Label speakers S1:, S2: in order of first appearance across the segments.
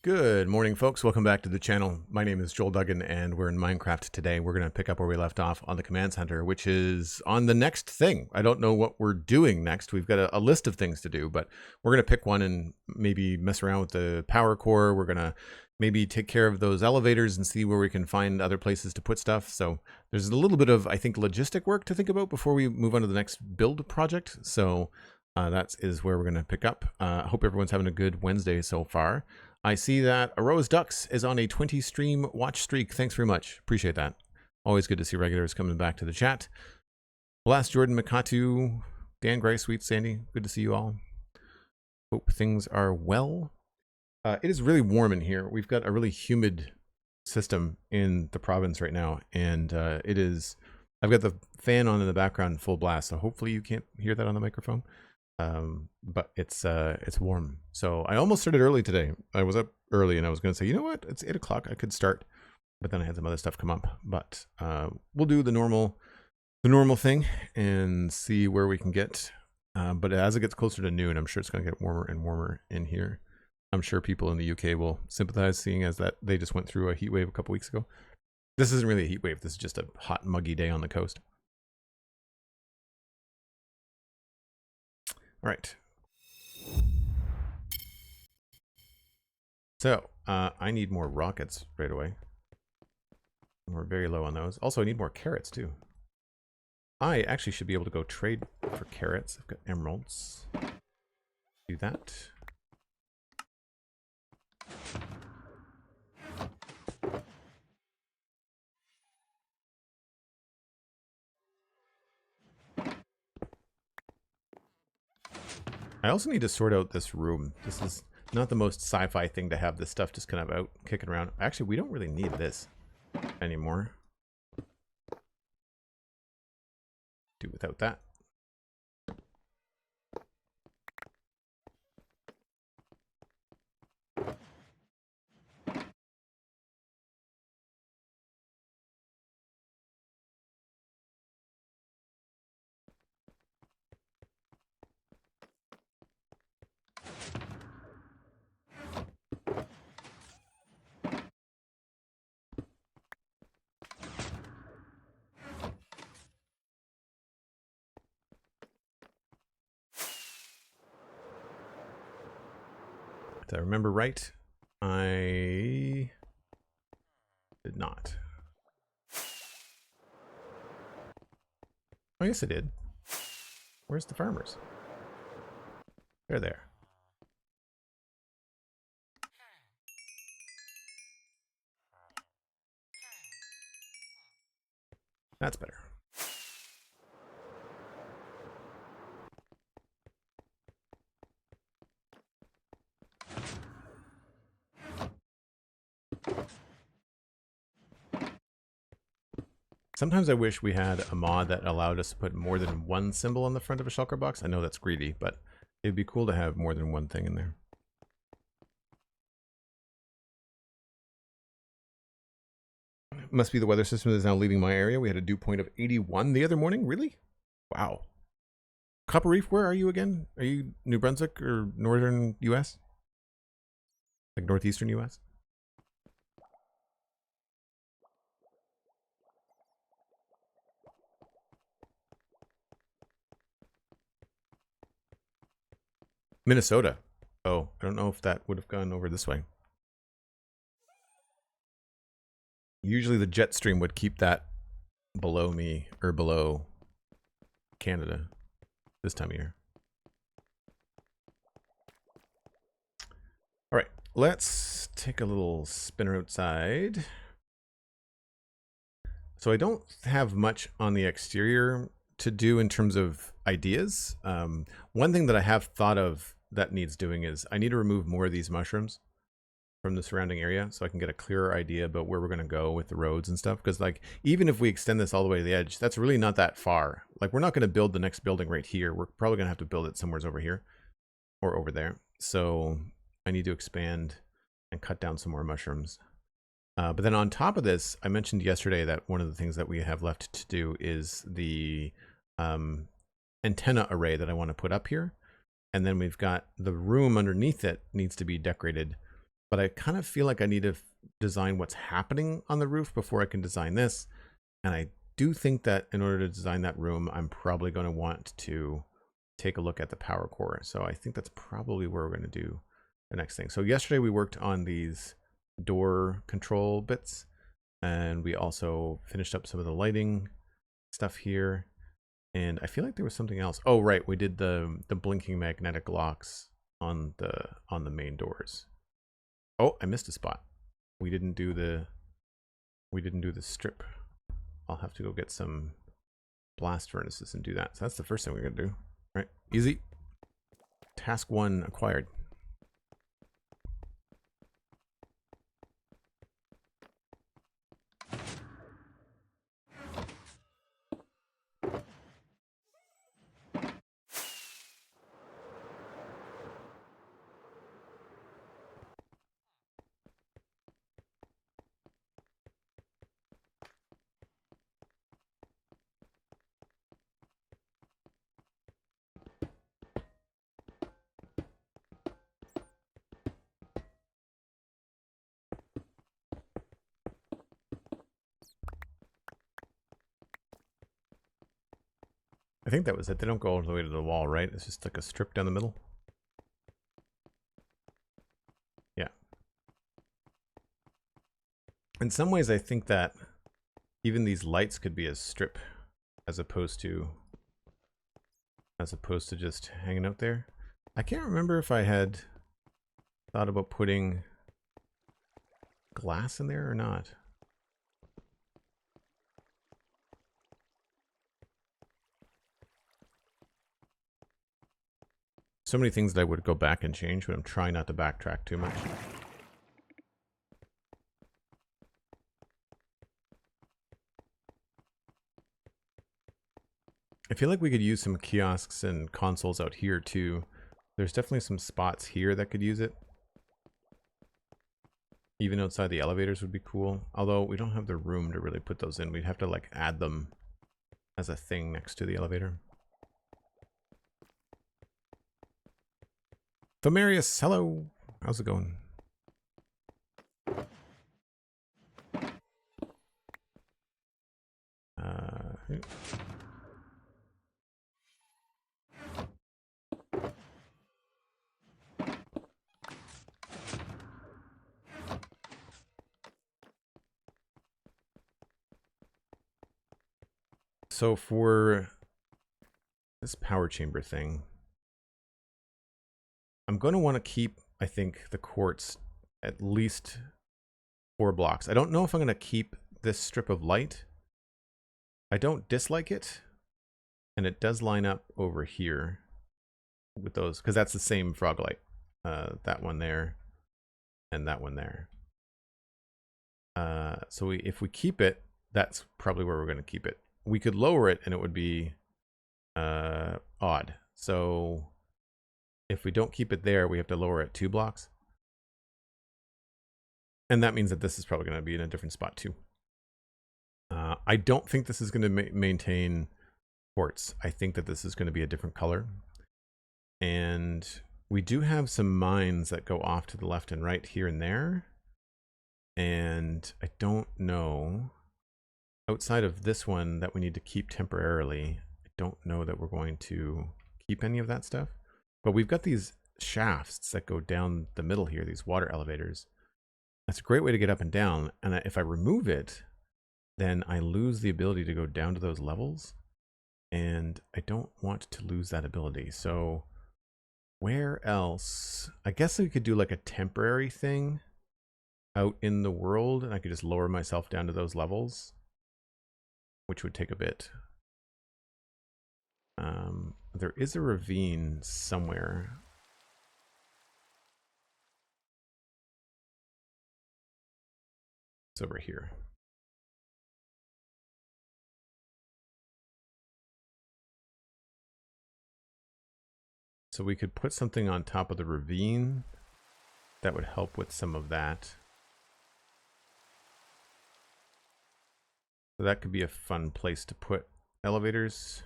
S1: Good morning, folks. Welcome back to the channel. My name is Joel Duggan, and we're in Minecraft today. We're going to pick up where we left off on the command center, which is on the next thing. I don't know what we're doing next. We've got a list of things to do, but we're going to pick one and maybe mess around with the power core. We're going to maybe take care of those elevators and see where we can find other places to put stuff. So there's a little bit of, I think, logistic work to think about before we move on to the next build project. So that is where we're going to pick up. Hope everyone's having a good Wednesday so far. I see that Arose Ducks is on a 20 stream watch streak. Thanks very much. Appreciate that. Always good to see regulars coming back to the chat. Blast Jordan Makatu, Dan Gray, SweetSandi. Good to see you all. Hope things are well. It is really warm in here. We've got a really humid system in the province right now, and it is. I've got the fan on in the background full blast, so hopefully you can't hear that on the microphone. But it's warm. So I almost started early today. I was up early and I was going to say, you know what, it's 8 o'clock. I could start, but then I had some other stuff come up. But we'll do the normal thing and see where we can get. But as it gets closer to noon, I'm sure it's going to get warmer and warmer in here. I'm sure people in the UK will sympathize, seeing as that they just went through a heat wave a couple weeks ago. This isn't really a heat wave. This is just a hot, muggy day on the coast. All right. So I need more rockets right away. We're very low on those. Also, I need more carrots too. I actually should be able to go trade for carrots. I've got emeralds. Do that. I also need to sort out this room. This is not the most sci-fi thing to have this stuff just kind of out kicking around. Actually, we don't really need this anymore. Do without that. If I remember right, I did not. Oh, yes, I did. Where's the farmers? They're there. That's better. Sometimes I wish we had a mod that allowed us to put more than one symbol on the front of a shulker box. I know that's greedy, but it'd be cool to have more than one thing in there. Must be the weather system that is now leaving my area. We had a dew point of 81 the other morning. Really? Wow. Copper Reef, where are you again? Are you New Brunswick or northern US? Like northeastern US? Minnesota. Oh, I don't know if that would have gone over this way. Usually the jet stream would keep that below me, or below Canada this time of year. All right, let's take a little spinner outside. So I don't have much on the exterior to do in terms of ideas. One thing that I have thought of that needs doing is I need to remove more of these mushrooms from the surrounding area so I can get a clearer idea about where we're going to go with the roads and stuff. Because like, even if we extend this all the way to the edge, that's really not that far. Like, we're not going to build the next building right here. We're probably going to have to build it somewhere over here or over there. So I need to expand and cut down some more mushrooms. But then on top of this, I mentioned yesterday that one of the things that we have left to do is the antenna array that I want to put up here. And then we've got the room underneath it needs to be decorated but I kind of feel like I need to design what's happening on the roof before I can design this. And I do think that in order to design that room, I'm probably going to want to take a look at the power core. So I think that's probably where we're going to do the next thing. So yesterday we worked on these door control bits, and we also finished up some of the lighting stuff here. And I feel like there was something else. Oh, right. We did the blinking magnetic locks on the main doors. Oh, I missed a spot. We didn't do the strip. I'll have to go get some blast furnaces and do that. So that's the first thing we're gonna do. All right, easy. Task 1 acquired. I think that was it. They don't go all the way to the wall, right? It's just like a strip down the middle. Yeah. In some ways, I think that even these lights could be a strip as opposed to just hanging out there. I can't remember if I had thought about putting glass in there or not. So many things that I would go back and change, but I'm trying not to backtrack too much. I feel like we could use some kiosks and consoles out here too. There's definitely some spots here that could use it. Even outside the elevators would be cool. Although we don't have the room to really put those in. We'd have to like add them as a thing next to the elevator. Thomarius, hello. How's it going? So for this power chamber thing, I'm going to want to keep, I think, the quartz at least 4 blocks. I don't know if I'm going to keep this strip of light. I don't dislike it, and it does line up over here with those, because that's the same frog light. That one there, and that one there. So if we keep it, that's probably where we're going to keep it. We could lower it, and it would be odd. So if we don't keep it there, we have to lower it 2 blocks. And that means that this is probably going to be in a different spot too. I don't think this is going to maintain quartz. I think that this is going to be a different color. And we do have some mines that go off to the left and right here and there. And I don't know, outside of this one that we need to keep temporarily, I don't know that we're going to keep any of that stuff. But we've got these shafts that go down the middle here, these water elevators. That's a great way to get up and down. And if I remove it, then I lose the ability to go down to those levels. And I don't want to lose that ability. So where else? I guess we could do like a temporary thing out in the world, and I could just lower myself down to those levels, which would take a bit. There is a ravine somewhere. It's over here. So we could put something on top of the ravine that would help with some of that. So that could be a fun place to put elevators.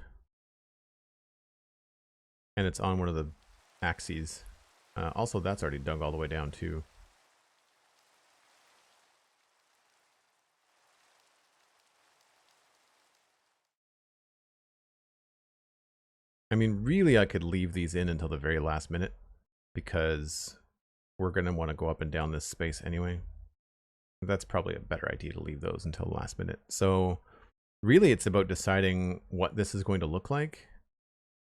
S1: And it's on one of the axes. Also, that's already dug all the way down too. I mean, really, I could leave these in until the very last minute because we're going to want to go up and down this space anyway. That's probably a better idea to leave those until the last minute. So really, it's about deciding what this is going to look like.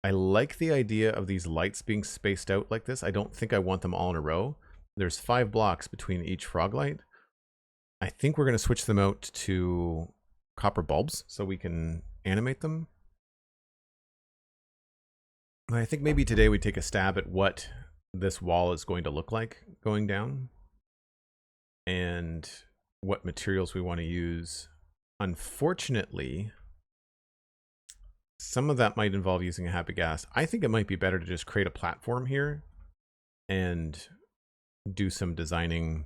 S1: I like the idea of these lights being spaced out like this. I don't think I want them all in a row. There's 5 blocks between each frog light. I think we're going to switch them out to copper bulbs so we can animate them. And I think maybe today we take a stab at what this wall is going to look like going down and what materials we want to use. Unfortunately, some of that might involve using a happy gas. I think it might be better to just create a platform here and do some designing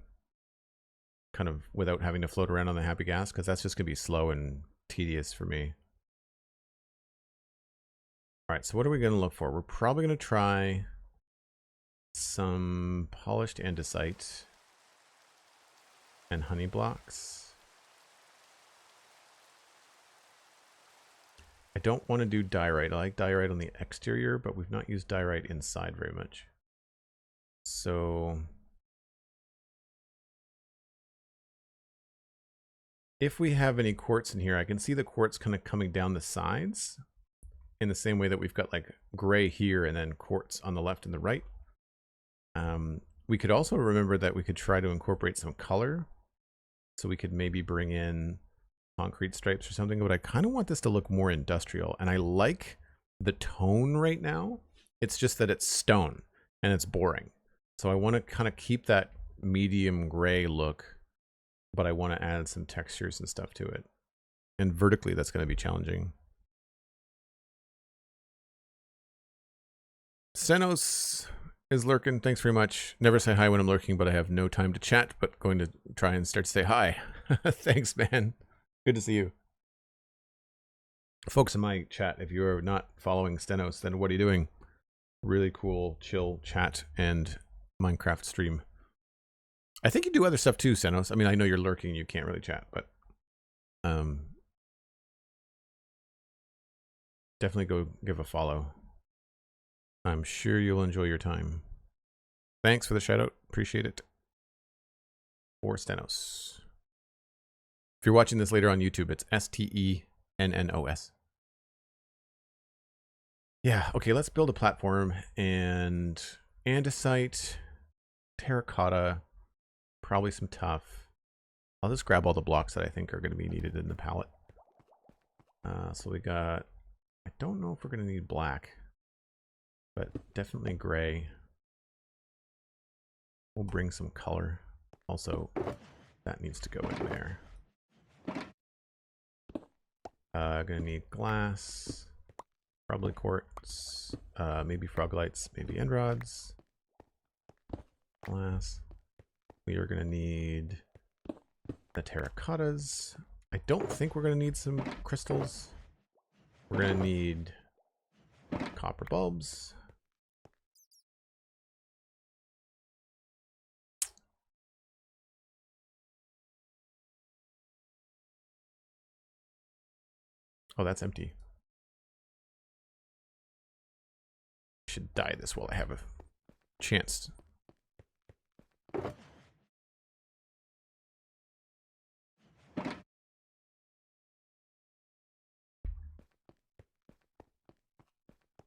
S1: kind of without having to float around on the happy gas, because that's just going to be slow and tedious for me. All right, so what are we going to look for? We're probably going to try some polished andesite and honey blocks. I don't want to do diorite. I like diorite on the exterior, but we've not used diorite inside very much. So if we have any quartz in here, I can see the quartz kind of coming down the sides in the same way that we've got like gray here and then quartz on the left and the right. We could also remember that we could try to incorporate some color. So we could maybe bring in concrete stripes or something, but I kind of want this to look more industrial. And I like the tone right now. It's just that it's stone and it's boring. So I want to kind of keep that medium gray look, but I want to add some textures and stuff to it. And vertically, that's going to be challenging. Senos is lurking. Thanks very much. Never say hi when I'm lurking, but I have no time to chat, but going to try and start to say hi. Thanks, man. Good to see you. Folks in my chat, if you're not following Stenos, then what are you doing? Really cool, chill chat and Minecraft stream. I think you do other stuff too, Stenos. I mean, I know you're lurking, you can't really chat, but definitely go give a follow. I'm sure you'll enjoy your time. Thanks for the shout out. Appreciate it. For Stenos. If you're watching this later on YouTube, it's STENNOS. Yeah, okay, let's build a platform and andesite, terracotta, probably some tuff. I'll just grab all the blocks that I think are going to be needed in the palette. So we got, I don't know if we're going to need black, but definitely gray. We'll bring some color. Also, that needs to go in there. Gonna need glass, probably quartz, maybe frog lights, maybe end rods, glass. We are gonna need the terracottas. I don't think we're gonna need some crystals. We're gonna need copper bulbs. Oh, that's empty. I should dye this while I have a chance.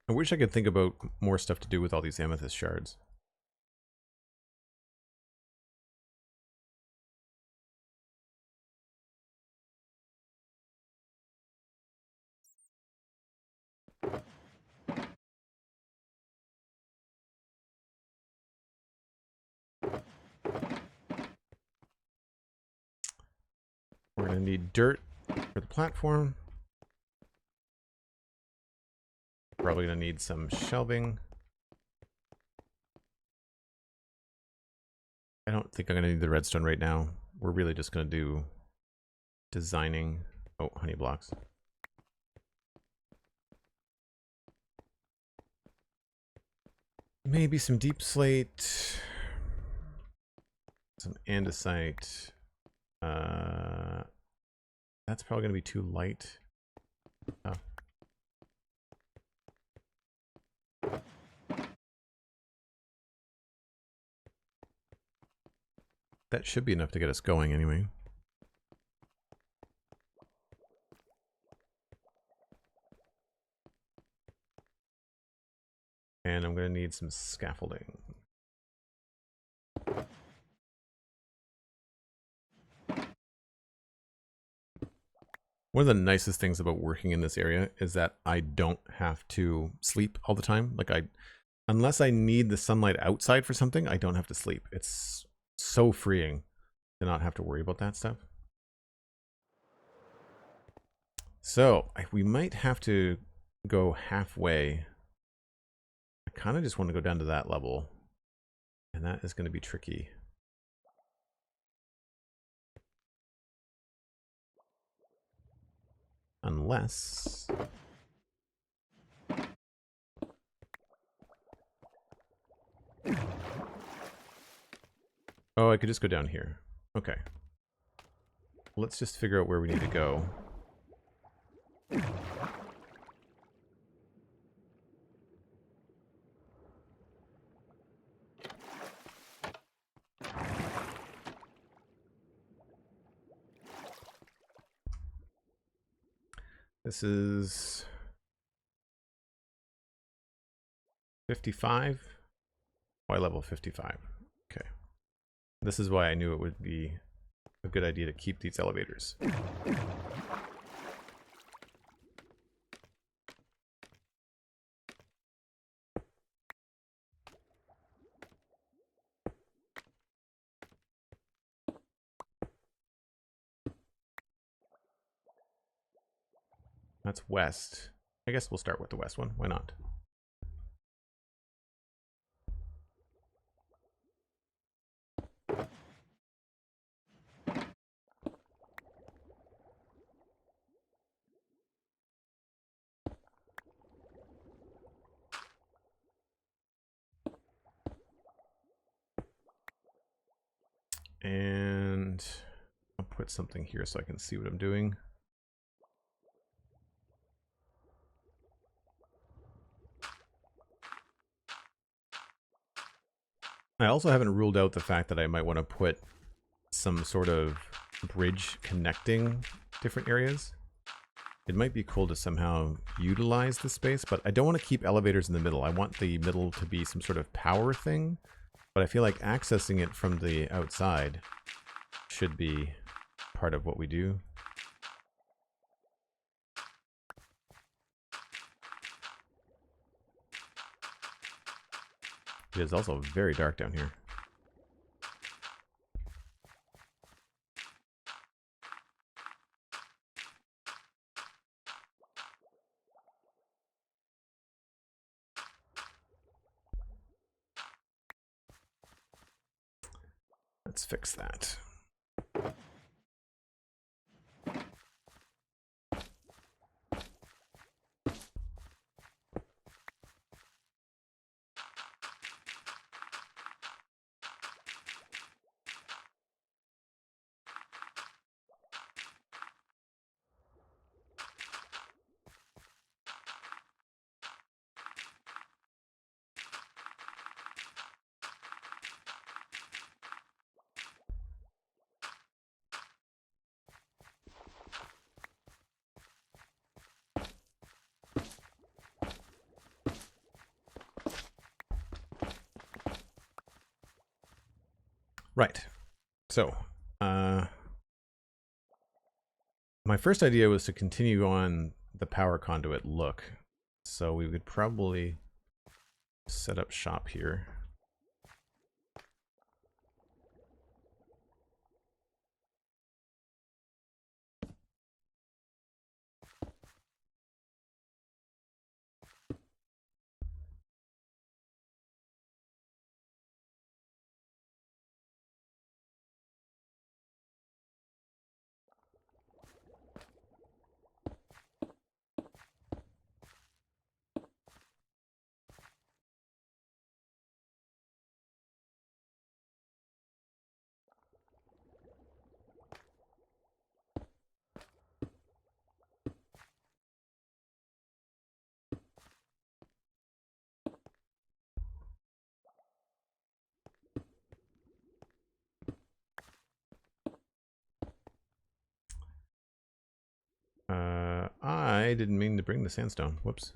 S1: I wish I could think about more stuff to do with all these amethyst shards. We're going to need dirt for the platform. Probably going to need some shelving. I don't think I'm going to need the redstone right now. We're really just going to do designing. Oh, honey blocks. Maybe some deep slate. Some andesite. That's probably going to be too light. Oh. That should be enough to get us going anyway. And I'm going to need some scaffolding. One of the nicest things about working in this area is that I don't have to sleep all the time. Like unless I need the sunlight outside for something, I don't have to sleep. It's so freeing to not have to worry about that stuff. So we might have to go halfway. I kind of just want to go down to that level, and that is going to be tricky. Unless... Oh, I could just go down here. Okay. Let's just figure out where we need to go. This is 55. Why level 55? Okay. This is why I knew it would be a good idea to keep these elevators. That's west. I guess we'll start with the west one. Why not? And I'll put something here so I can see what I'm doing. I also haven't ruled out the fact that I might want to put some sort of bridge connecting different areas. It might be cool to somehow utilize the space, but I don't want to keep elevators in the middle. I want the middle to be some sort of power thing, but I feel like accessing it from the outside should be part of what we do. It is also very dark down here. Let's fix that. Right. So, my first idea was to continue on the power conduit look. So we could probably set up shop here. I didn't mean to bring the sandstone. Whoops.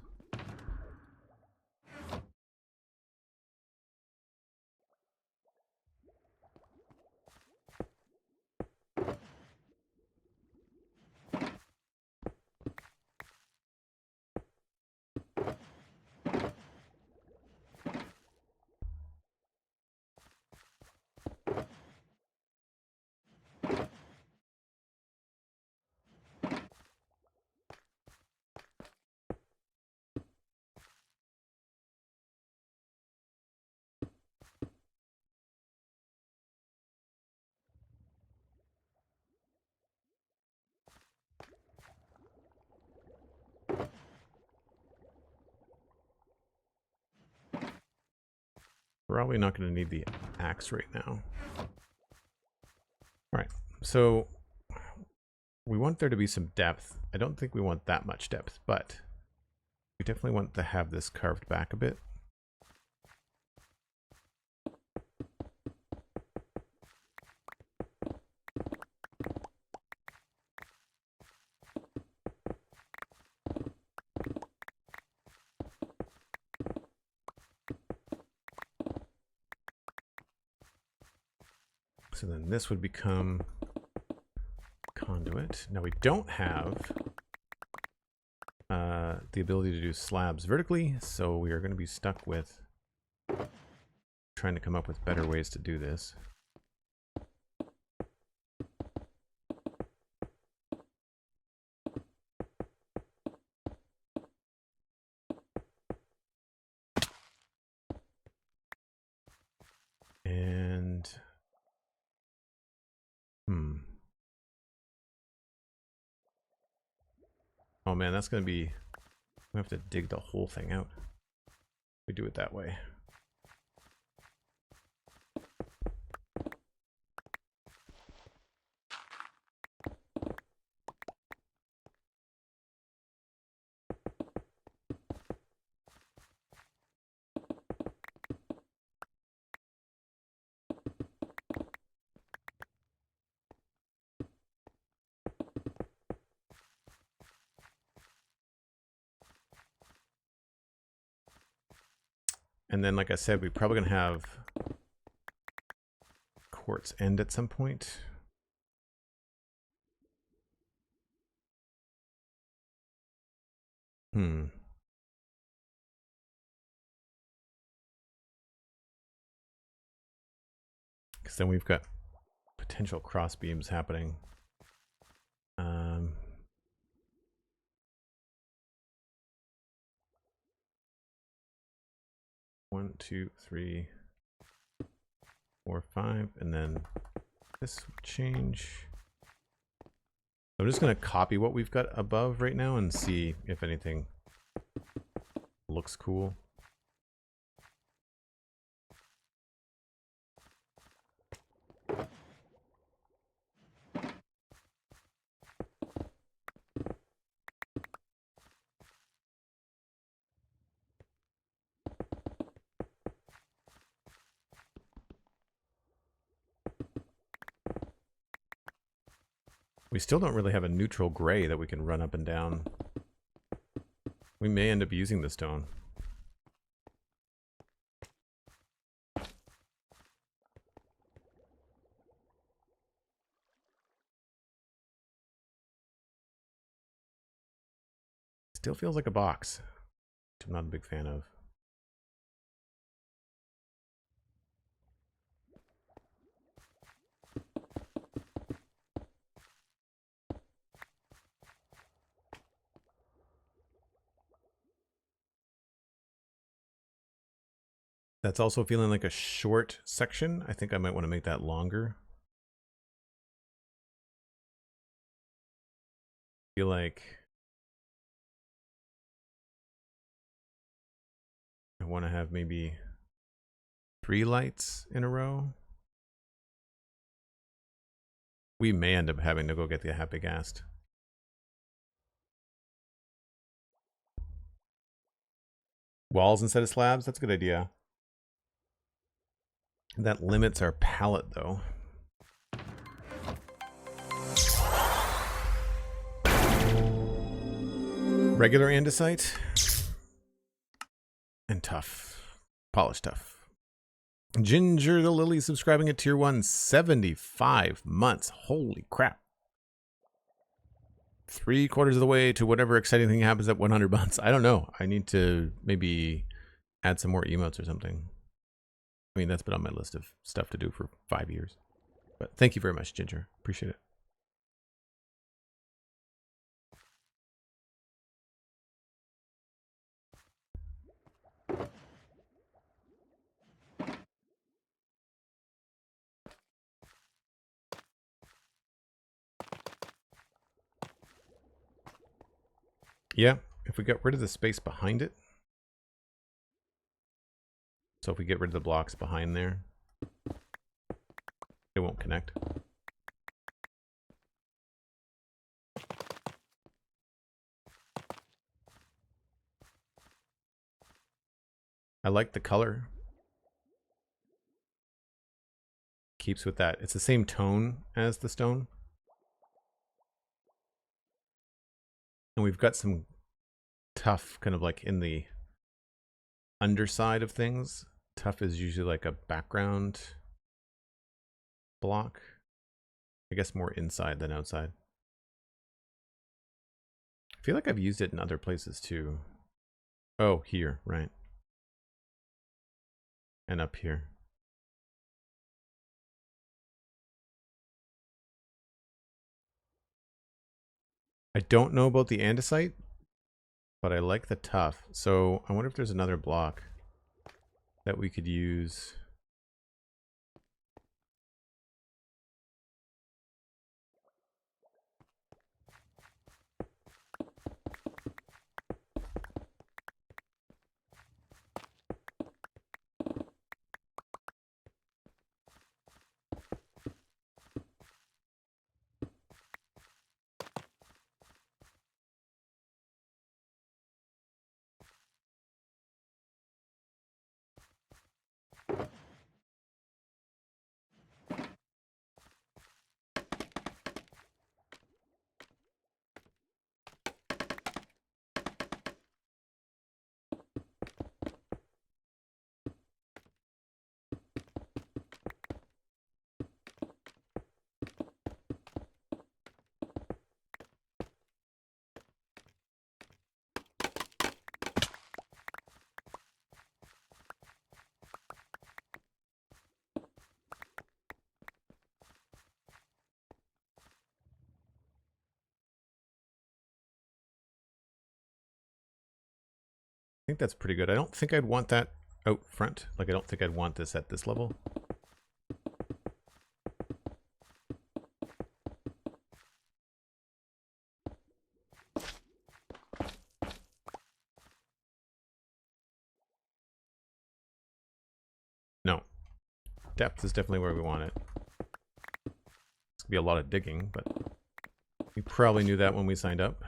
S1: Probably not going to need the axe right now. All right, so we want there to be some depth. I don't think we want that much depth, but we definitely want to have this carved back a bit. So then this would become conduit. Now we don't have the ability to do slabs vertically, so we are going to be stuck with trying to come up with better ways to do this. And oh man, that's going to be, we have to dig the whole thing out. We do it that way. And then, like I said, we're probably going to have quartz end at some point. Because then we've got potential cross beams happening. 1, 2, 3, 4, 5, and then this will change. I'm just going to copy what we've got above right now and see if anything looks cool. We still don't really have a neutral gray that we can run up and down. We may end up using the stone. Still feels like a box, which I'm not a big fan of. That's also feeling like a short section. I think I might want to make that longer. I feel like I want to have maybe 3 lights in a row. We may end up having to go get the happy ghast. Walls instead of slabs? That's a good idea. That limits our palette, though. Regular andesite and tough. Polished tough. Ginger the Lily subscribing at tier 1, 75 months. Holy crap. 3/4 of the way to whatever exciting thing happens at 100 months. I don't know. I need to maybe add some more emotes or something. I mean, that's been on my list of stuff to do for 5 years. But thank you very much, Ginger. Appreciate it. Yeah, if we get rid of the space behind it. So if we get rid of the blocks behind there, it won't connect. I like the color. Keeps with that. It's the same tone as the stone. And we've got some tough kind of like in the underside of things. Tough is usually like a background block. I guess more inside than outside. I feel like I've used it in other places too. Oh, here, right. And up here. I don't know about the andesite, but I like the tough. So I wonder if there's another block that we could use. I think that's pretty good. I don't think I'd want that out front. Like, I don't think I'd want this at this level. No. Depth is definitely where we want it. It's gonna be a lot of digging, but we probably knew that when we signed up.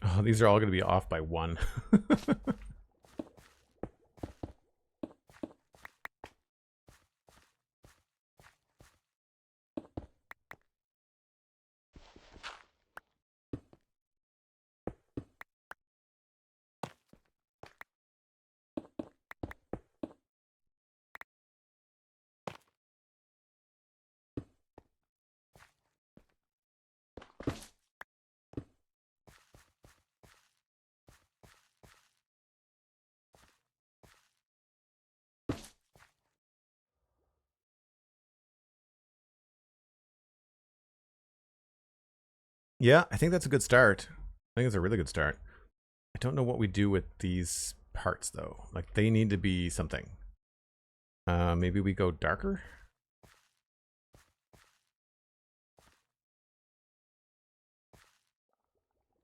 S1: Oh, these are all going to be off by 1. Yeah, I think that's a good start. I think it's a really good start. I don't know what we do with these parts, though. Like, they need to be something. Maybe we go darker?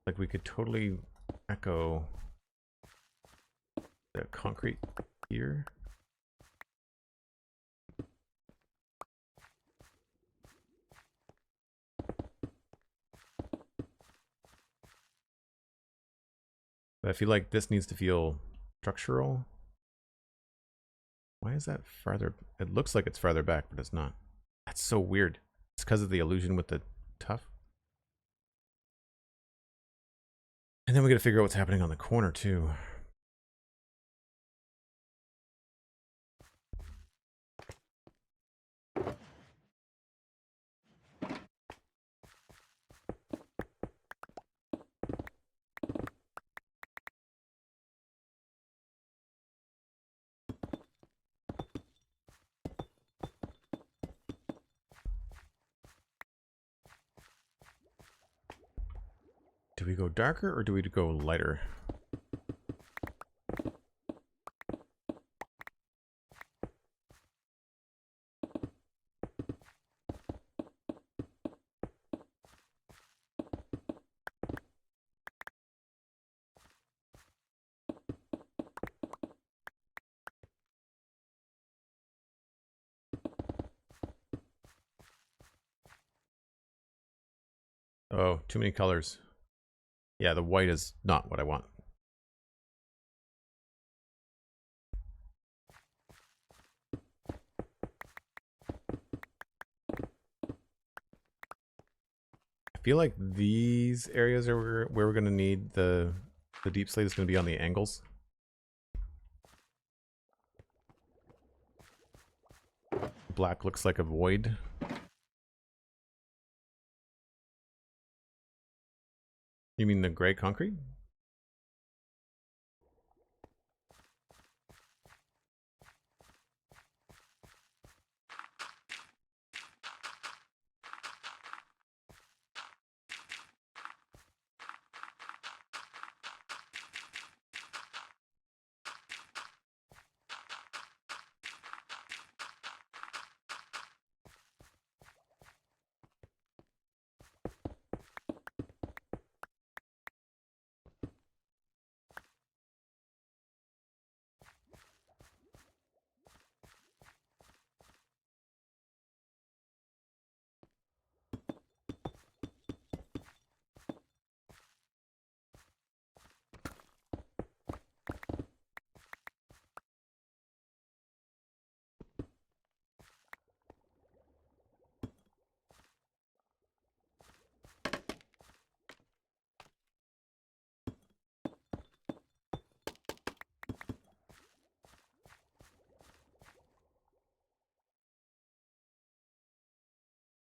S1: Like, we could totally echo the concrete here. But I feel like this needs to feel structural. Why is that farther? It looks like it's farther back, but it's not. That's so weird. It's because of the illusion with the tuff. And then we got to figure out what's happening on the corner too. Do we go darker or do we go lighter? Oh, too many colors. Yeah, the white is not what I want. I feel like these areas are where we're going to need the deep slate is going to be on the angles. Black looks like a void. You mean the gray concrete?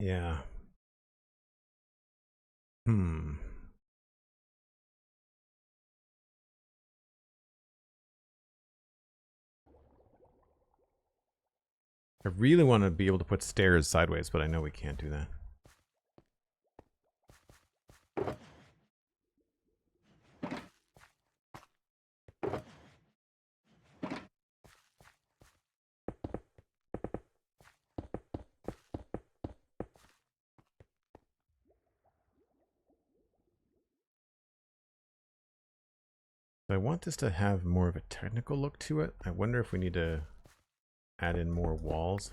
S1: Yeah. I really want to be able to put stairs sideways, but I know we can't do that. I want this to have more of a technical look to it. I wonder if we need to add in more walls.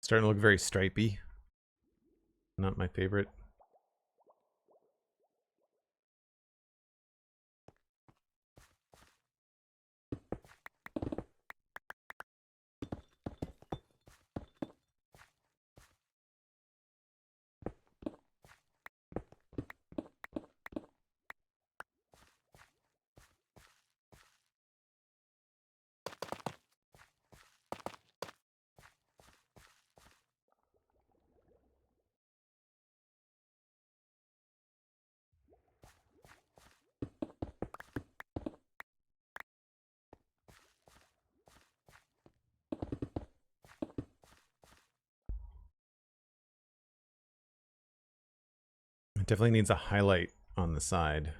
S1: Starting to look very stripey. Not my favorite. It definitely needs a highlight on the side.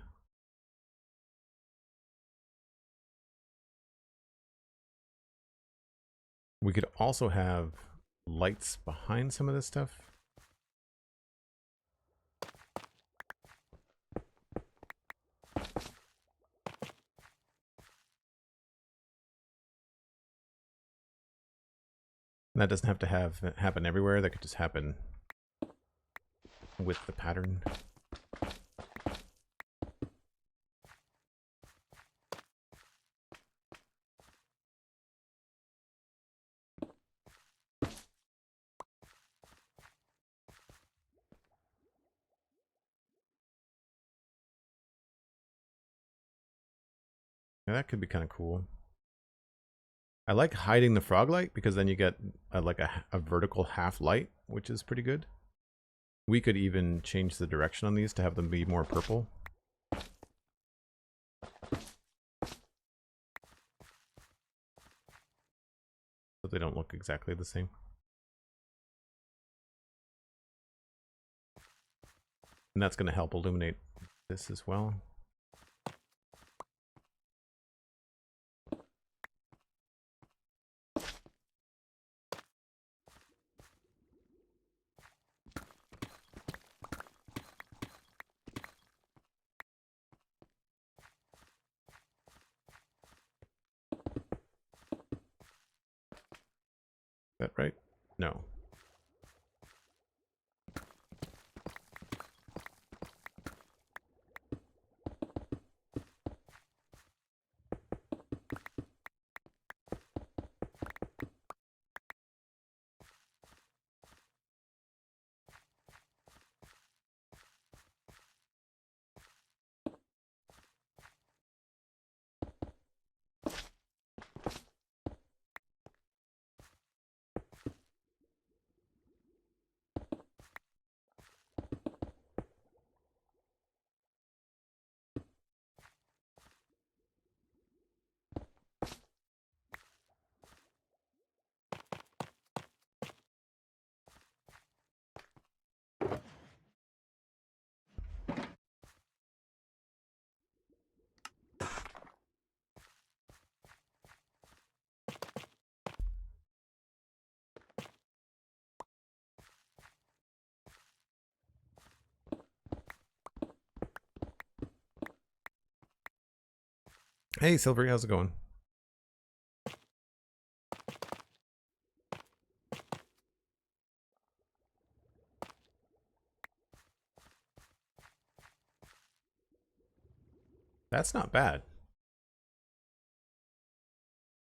S1: We could also have lights behind some of this stuff. That doesn't have to happen everywhere. That could just happen with the pattern. Yeah, that could be kind of cool. I like hiding the frog light because then you get like a vertical half light, which is pretty good. We could even change the direction on these to have them be more purple. So they don't look exactly the same. And that's going to help illuminate this as well. Is that right? No. Hey, Silvery, how's it going? That's not bad.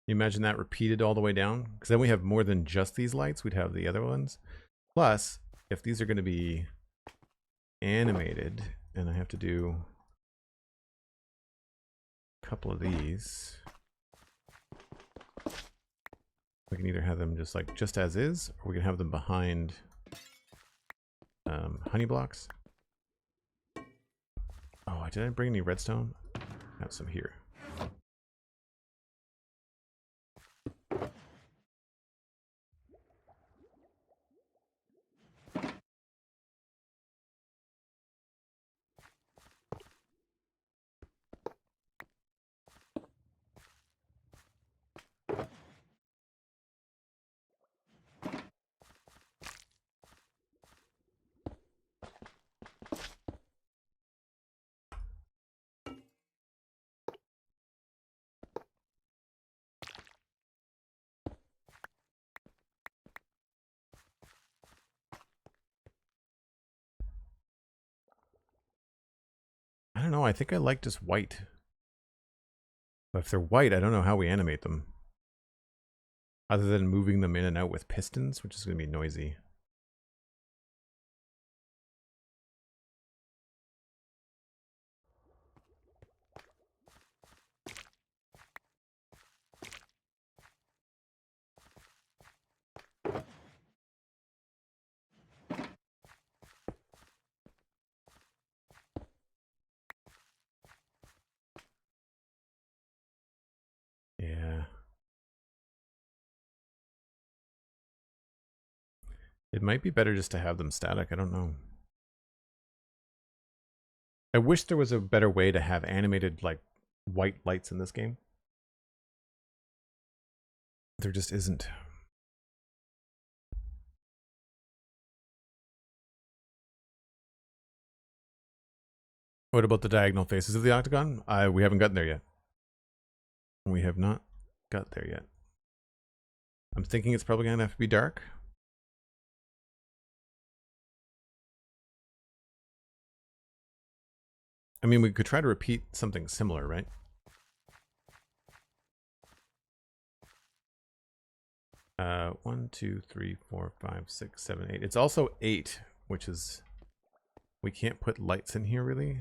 S1: You imagine that repeated all the way down? Because then we have more than just these lights. We'd have the other ones. Plus, if these are going to be animated, and I have to do a couple of these, we can either have them just as is, or we can have them behind honey blocks. Oh, did I bring any redstone? I have some here. I don't know, I think I like just white. But if they're white, I don't know how we animate them. Other than moving them in and out with pistons, which is going to be noisy. Yeah. It might be better just to have them static. I don't know. I wish there was a better way to have animated, like, white lights in this game. There just isn't. What about the diagonal faces of the octagon? We haven't gotten there yet. We have not got there yet. I'm thinking it's probably gonna have to be dark. I mean, we could try to repeat something similar, right? One, two, three, four, five, six, seven, 8. It's also 8, which is, we can't put lights in here really.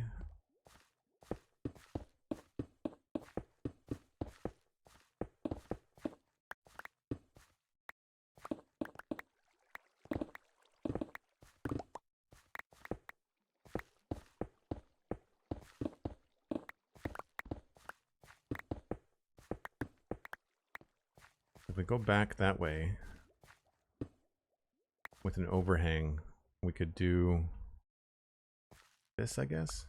S1: If we go back that way with an overhang, we could do this, I guess.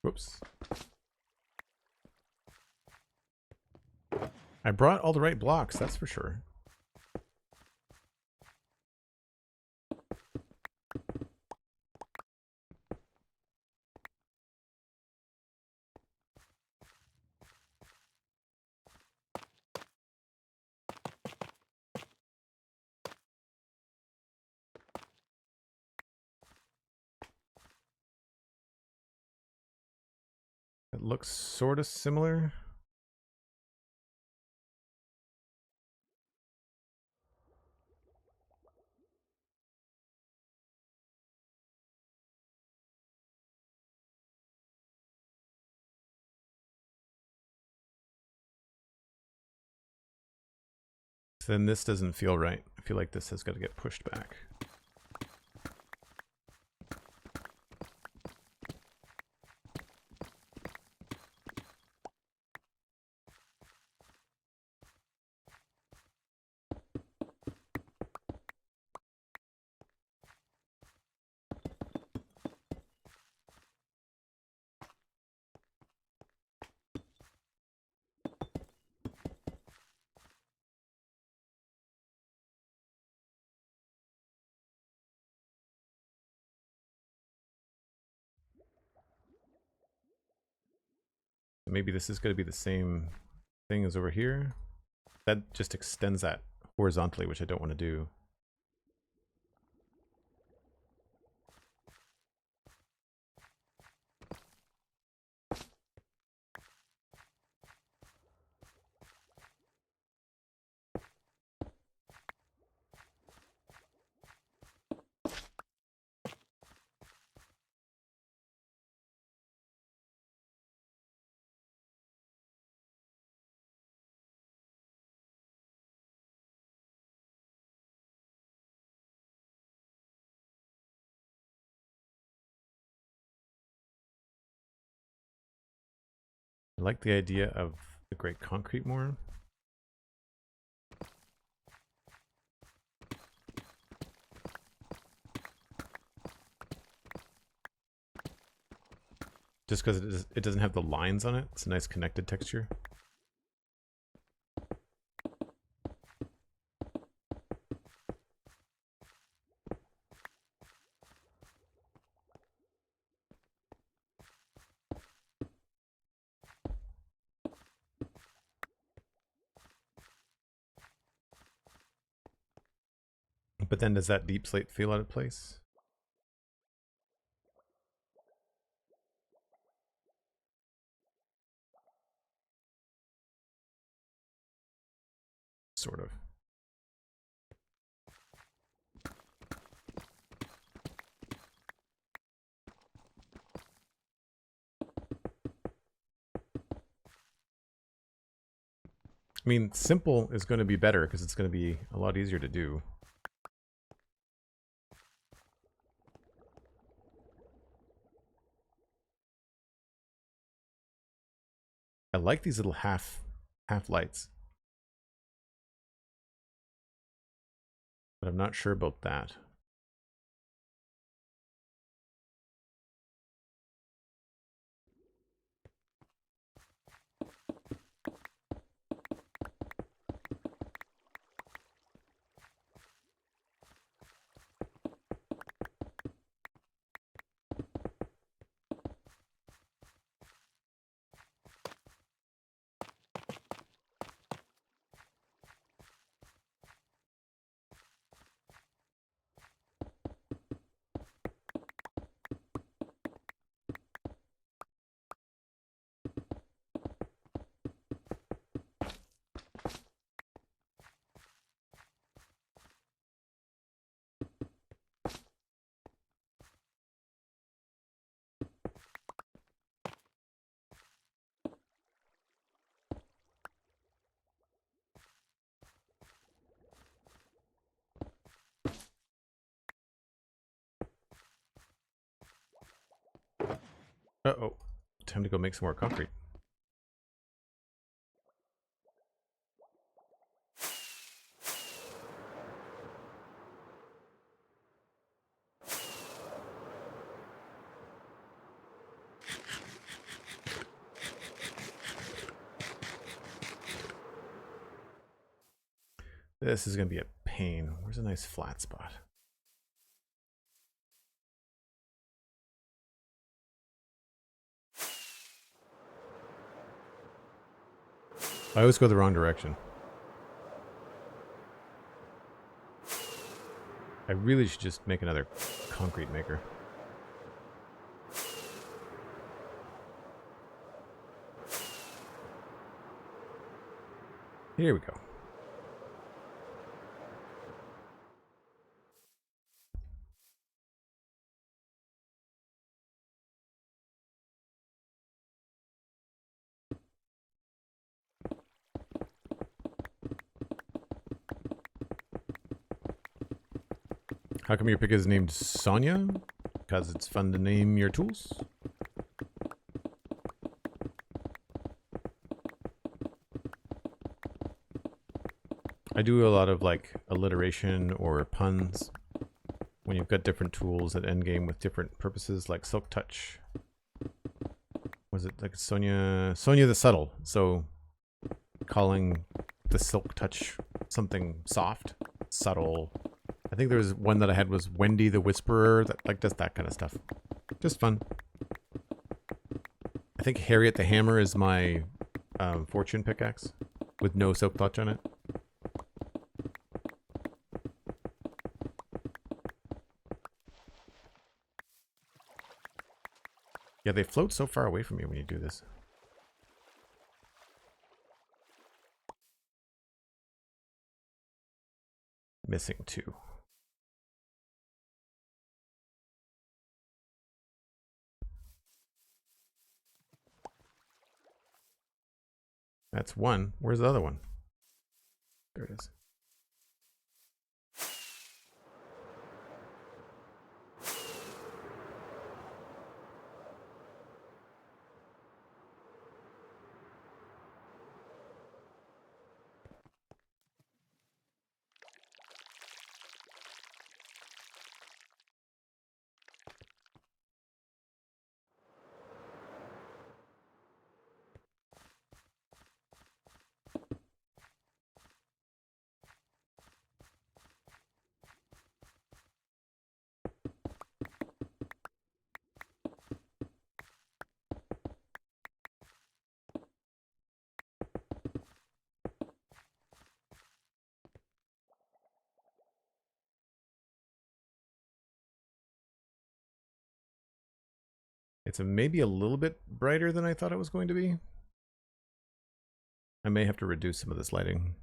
S1: Whoops. I brought all the right blocks, that's for sure. It looks sort of similar. Then this doesn't feel right. I feel like this has got to get pushed back. Maybe this is going to be the same thing as over here. That just extends that horizontally, which I don't want to do. I like the idea of the great concrete more. Just because it doesn't have the lines on it. It's a nice connected texture. But then does that deep slate feel out of place? Sort of. I mean, simple is going to be better because it's going to be a lot easier to do. I like these little half lights, but I'm not sure about that. Uh-oh. Time to go make some more concrete. This is going to be a pain. Where's a nice flat spot? I always go the wrong direction. I really should just make another concrete maker. Here we go. How come your pick is named Sonia? Because it's fun to name your tools? I do a lot of like alliteration or puns when you've got different tools at endgame with different purposes, like Silk Touch. Was it like Sonia the Subtle? So calling the Silk Touch something soft, subtle. I think there was one that I had was Wendy the Whisperer, that like does that kind of stuff. Just fun. I think Harriet the Hammer is my fortune pickaxe with no Silk Touch on it. Yeah, they float so far away from you when you do this. Missing 2. That's 1. Where's the other one? There it is. It's maybe a little bit brighter than I thought it was going to be. I may have to reduce some of this lighting.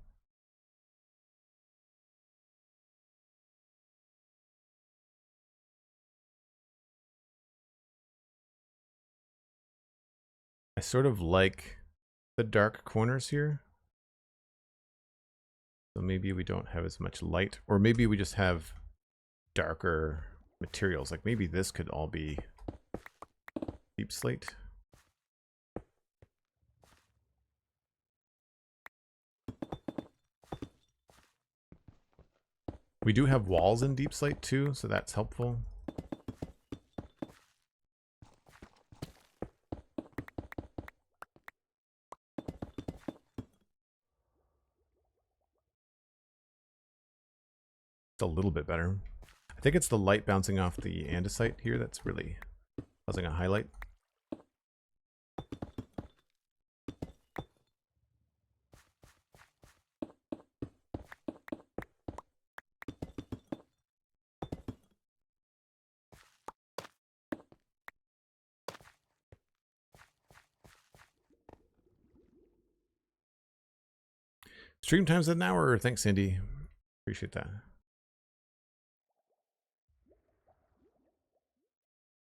S1: I sort of like the dark corners here. So maybe we don't have as much light, or maybe we just have darker materials. Like maybe this could all be deep slate. We do have walls in deep slate too, so that's helpful. It's a little bit better. I think it's the light bouncing off the andesite here that's really causing a highlight. Stream time's an hour. Thanks, Cindy. Appreciate that.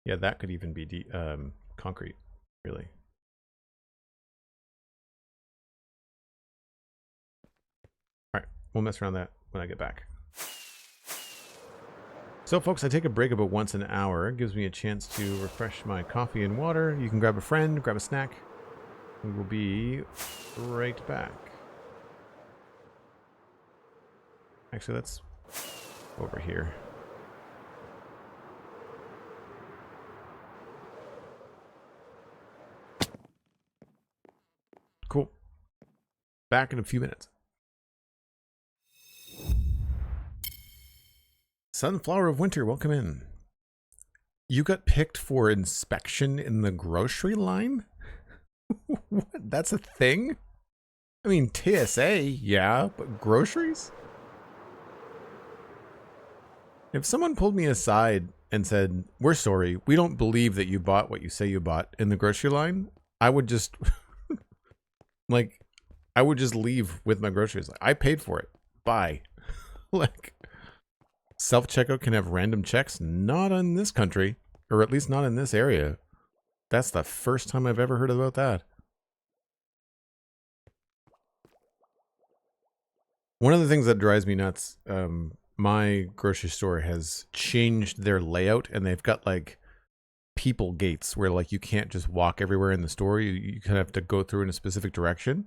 S1: Yeah, that could even be concrete, really. All right, we'll mess around that when I get back. So, folks, I take a break about once an hour. It gives me a chance to refresh my coffee and water. You can grab a friend, grab a snack. We will be right back. Actually, let's go over here. Cool. Back in a few minutes. Sunflower of Winter, welcome in. You got picked for inspection in the grocery line? What? That's a thing? I mean, TSA, yeah, but groceries? If someone pulled me aside and said, "We're sorry, we don't believe that you bought what you say you bought in the grocery line," I would just, like, I would just leave with my groceries. Like, I paid for it. Bye. Like, self-checkout can have random checks? Not in this country, or at least not in this area. That's the first time I've ever heard about that. One of the things that drives me nuts, my grocery store has changed their layout, and they've got like people gates where like you can't just walk everywhere in the store. You kind of have to go through in a specific direction.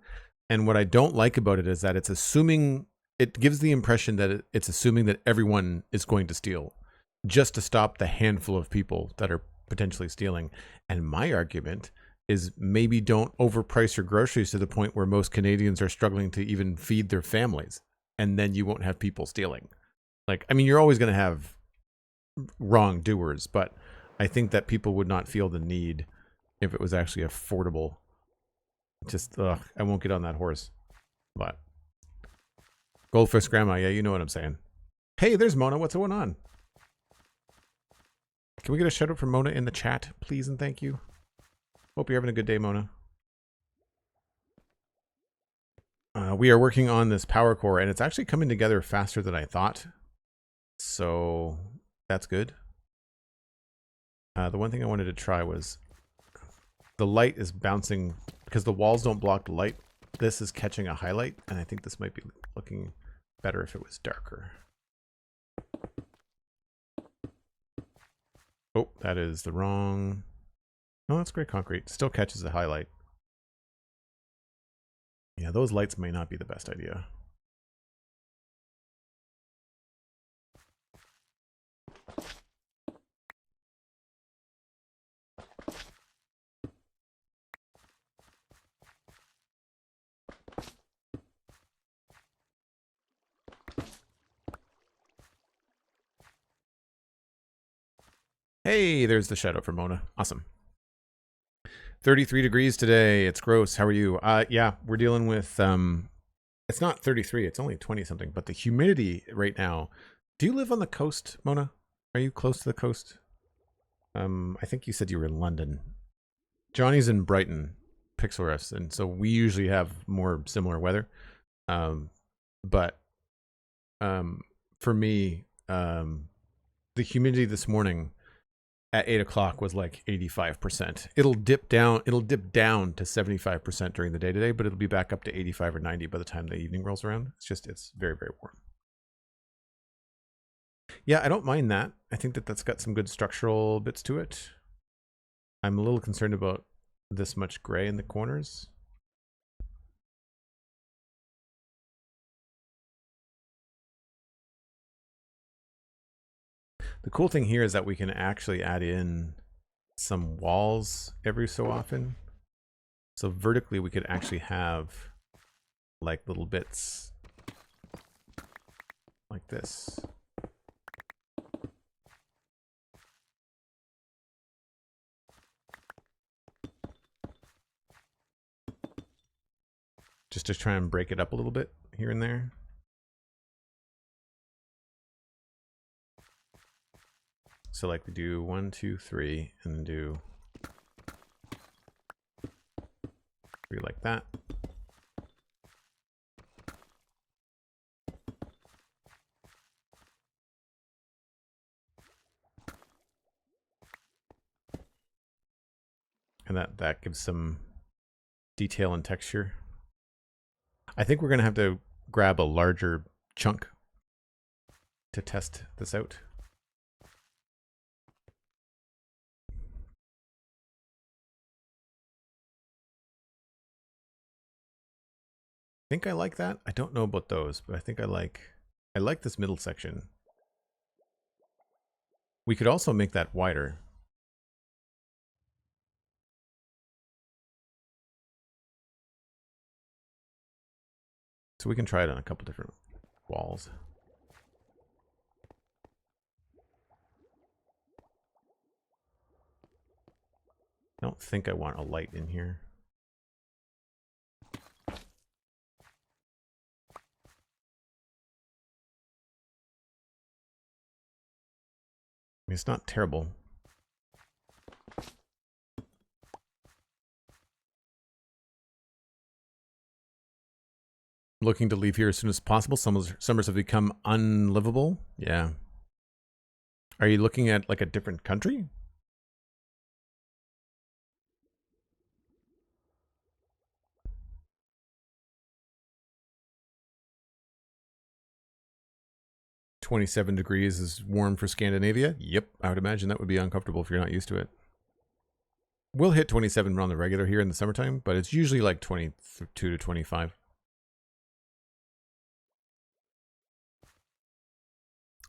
S1: And what I don't like about it is that it's assuming, it gives the impression that it's assuming that everyone is going to steal just to stop the handful of people that are potentially stealing. And my argument is maybe don't overprice your groceries to the point where most Canadians are struggling to even feed their families. And then you won't have people stealing. Like, I mean, you're always going to have wrongdoers, but I think that people would not feel the need if it was actually affordable. Just, I won't get on that horse. But Goldfish Grandma, yeah, you know what I'm saying. Hey, there's Mona. What's going on? Can we get a shout out from Mona in the chat, please and thank you? Hope you're having a good day, Mona. We are working on this power core, and it's actually coming together faster than I thought. So that's good. The one thing I wanted to try was the light is bouncing because the walls don't block the light. This is catching a highlight, and I think this might be looking better if it was darker. Oh, that is the wrong. No, that's gray concrete. Still catches the highlight. Yeah, those lights may not be the best idea. Hey, there's the shadow for Mona. Awesome. 33 degrees today. It's gross. How are you? Yeah, we're dealing with, it's not 33. It's only 20 something, but the humidity right now. Do you live on the coast, Mona? Are you close to the coast? I think you said you were in London. Johnny's in Brighton, Pixelrest, and so we usually have more similar weather. But for me, the humidity this morning at 8 o'clock was like 85%. It'll dip down to 75% during the day today, but it'll be back up to 85 or 90 by the time the evening rolls around. It's very, very warm. Yeah, I don't mind that. I think that that's got some good structural bits to it. I'm a little concerned about this much gray in the corners. The cool thing here is that we can actually add in some walls every so often. So vertically we could actually have like little bits like this. Just to try and break it up a little bit here and there. So like we do 1, 2, 3, and then do 3 like that. And that gives some detail and texture. I think we're going to have to grab a larger chunk to test this out. I think I like that. I don't know about those, but I think I like this middle section. We could also make that wider. So we can try it on a couple different walls. I don't think I want a light in here. I mean, it's not terrible. Looking to leave here as soon as possible. Summers have become unlivable. Yeah. Are you looking at like a different country? "27 degrees is warm for Scandinavia." Yep, I would imagine that would be uncomfortable if you're not used to it. We'll hit 27 on the regular here in the summertime, but it's usually like 22 to 25.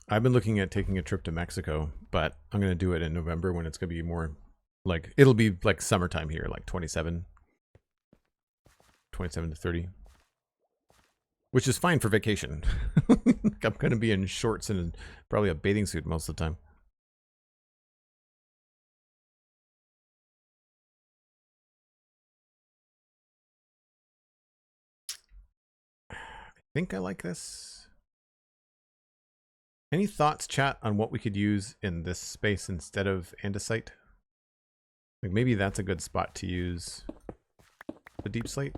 S1: I've been looking at taking a trip to Mexico, but I'm going to do it in November when it's going to be more like, it'll be like summertime here, like 27 to 30. Which is fine for vacation. I'm going to be in shorts and probably a bathing suit most of the time. I think I like this. Any thoughts, chat, on what we could use in this space instead of andesite? Like maybe that's a good spot to use the deep slate.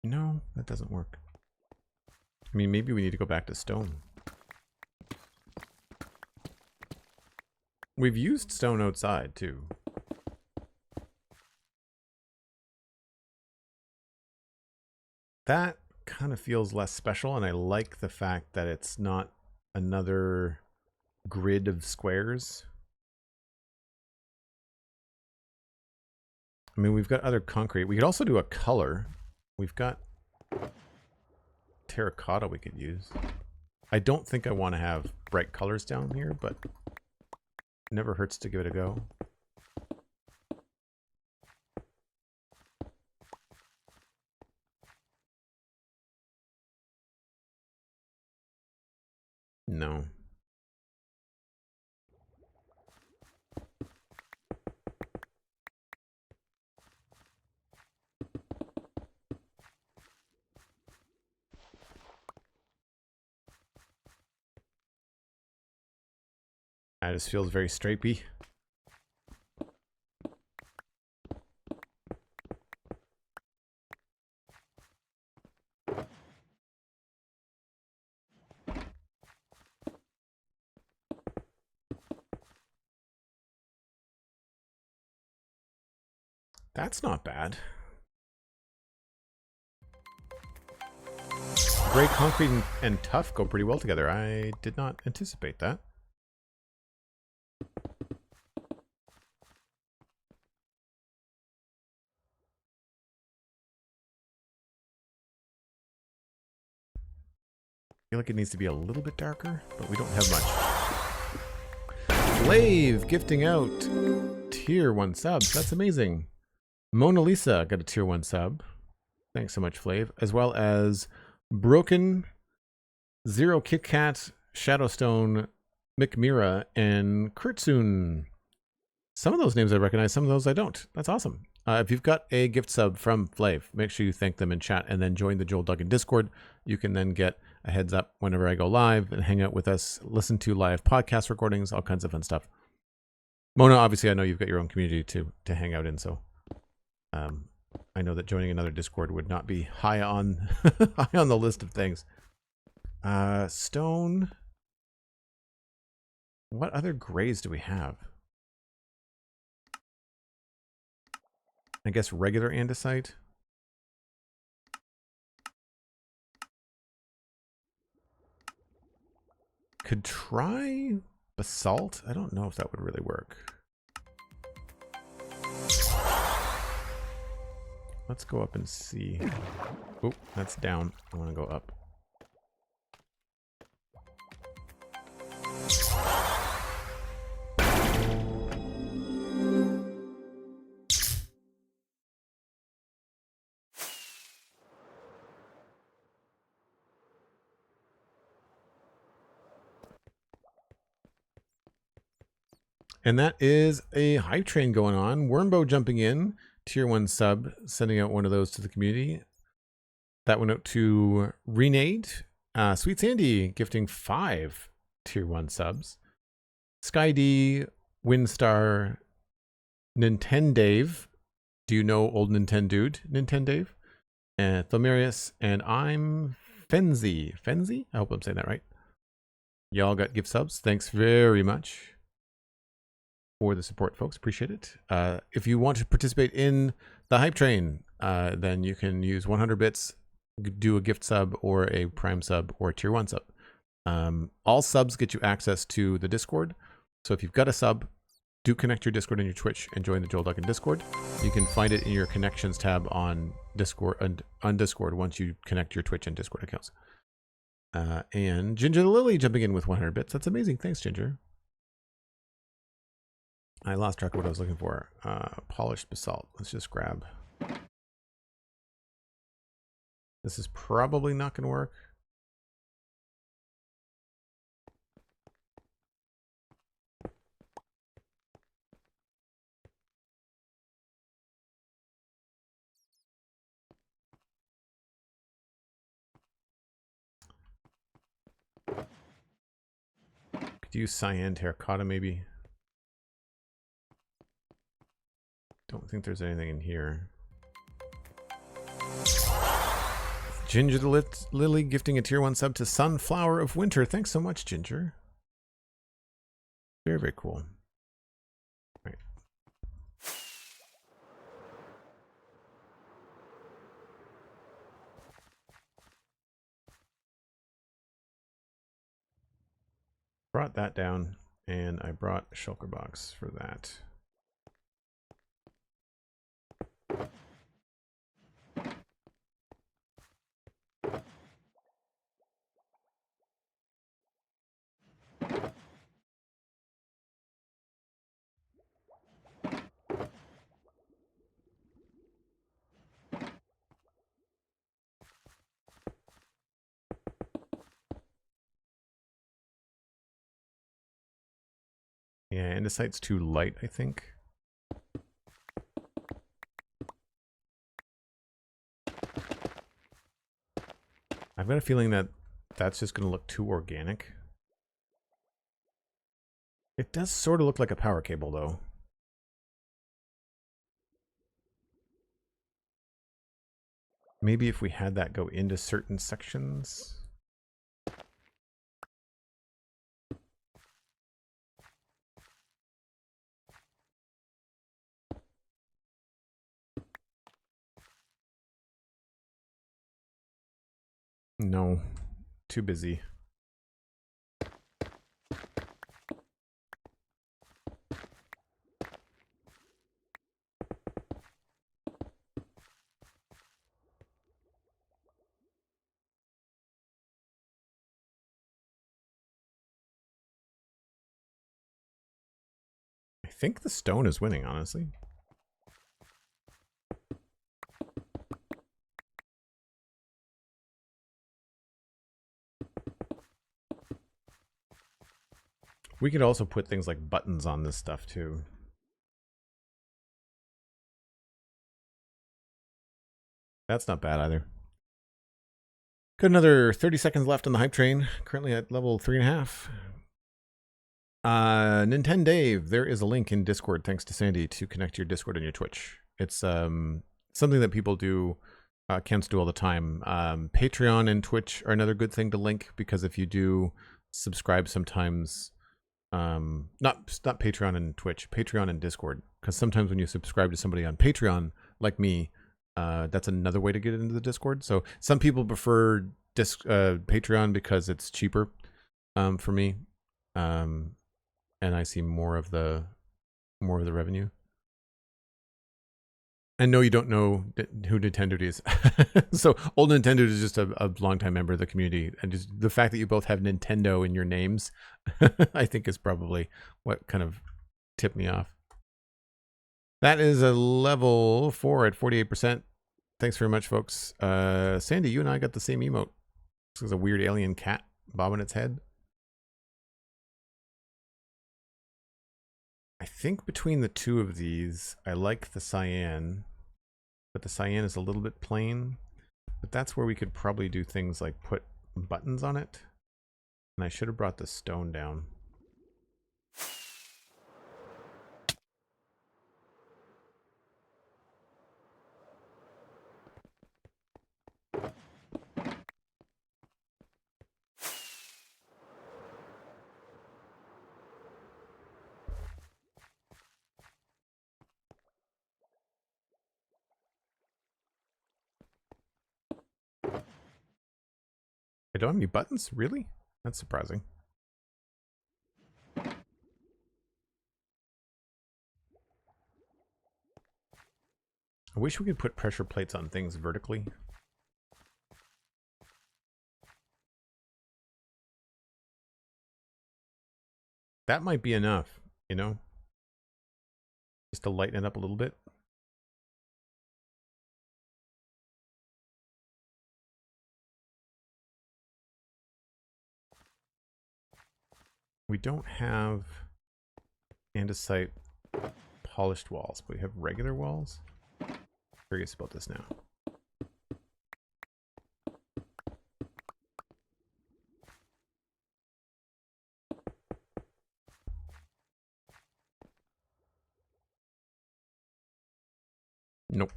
S1: No, that doesn't work. I mean, maybe we need to go back to stone. We've used stone outside, too. That kind of feels less special, and I like the fact that it's not another grid of squares. I mean, we've got other concrete. We could also do a color. We've got terracotta we could use. I don't think I want to have bright colors down here, but it never hurts to give it a go. No. That just feels very stripey. That's not bad. Gray concrete and tough go pretty well together. I did not anticipate that. I feel like it needs to be a little bit darker, but we don't have much. Flave gifting out tier 1 subs. That's amazing. Mona Lisa got a tier 1 sub. Thanks so much, Flave. As well as Broken, Zero Kit Kat, Shadowstone, McMira, and Kurtzun. Some of those names I recognize, some of those I don't. That's awesome. If you've got a gift sub from Flav, make sure you thank them in chat and then join the Joel Duggan Discord. You can then get a heads up whenever I go live and hang out with us, listen to live podcast recordings, all kinds of fun stuff. Mona, obviously, I know you've got your own community to hang out in, so I know that joining another Discord would not be high on high on the list of things. Stone. What other grays do we have? I guess regular andesite. Could try basalt. I don't know if that would really work. Let's go up and see. Oh, that's down. I want to go up. And that is a hype train going on. Wormbo jumping in, tier 1 sub, sending out one of those to the community. That went out to Renade. SweetSandi gifting 5 tier 1 subs. Sky D, Windstar, Nintendave. Do you know old Nintendude? Nintendave. And Thomerius. And I'm Fenzi. Fenzi? I hope I'm saying that right. Y'all got gift subs. Thanks very much for the support, folks. Appreciate it. If you want to participate in the hype train, then you can use 100 bits, do a gift sub or a prime sub or a tier 1 sub. All subs get you access to the Discord. So if you've got a sub, do connect your Discord and your Twitch and join the Joel Duggan Discord. You can find it in your connections tab on Discord once you connect your Twitch and Discord accounts. And Ginger the Lily jumping in with 100 bits. That's amazing. Thanks, Ginger. I lost track of what I was looking for. Polished basalt. Let's just grab. This is probably not going to work. Could use cyan terracotta maybe. Don't think there's anything in here. Ginger the Lily gifting a tier 1 sub to Sunflower of Winter. Thanks so much, Ginger. Very, very cool. All right. Brought that down, and I brought a shulker box for that. Yeah, andesite's too light, I think. I've got a feeling that that's just going to look too organic. It does sort of look like a power cable, though. Maybe if we had that go into certain sections. No, too busy. I think the stone is winning, honestly. We could also put things like buttons on this stuff too. That's not bad either. Got another 30 seconds left on the hype train. Currently at level 3.5. Nintendo Dave, there is a link in Discord, thanks to Sandy, to connect your Discord and your Twitch. It's something that people do, camps do all the time. Patreon and Twitch are another good thing to link, because if you do subscribe sometimes, not Patreon and Twitch, Patreon and Discord, because sometimes when you subscribe to somebody on Patreon, like me, that's another way to get into the Discord. So some people prefer Patreon because it's cheaper for me. And I see more of the revenue. And no, you don't know who Nintendo is. So old Nintendo is just a longtime member of the community, and just the fact that you both have Nintendo in your names, I think is probably what kind of tipped me off. That is a level 4 at 48%. Thanks very much, folks. Sandy, you and I got the same emote. This is a weird alien cat bobbing its head. I think between the two of these, I like the cyan, but the cyan is a little bit plain. But that's where we could probably do things like put buttons on it. And I should have brought the stone down. I don't have any buttons? Really? That's surprising. I wish we could put pressure plates on things vertically. That might be enough, you know? Just to lighten it up a little bit. We don't have andesite polished walls, but we have regular walls. Curious about this now. Nope.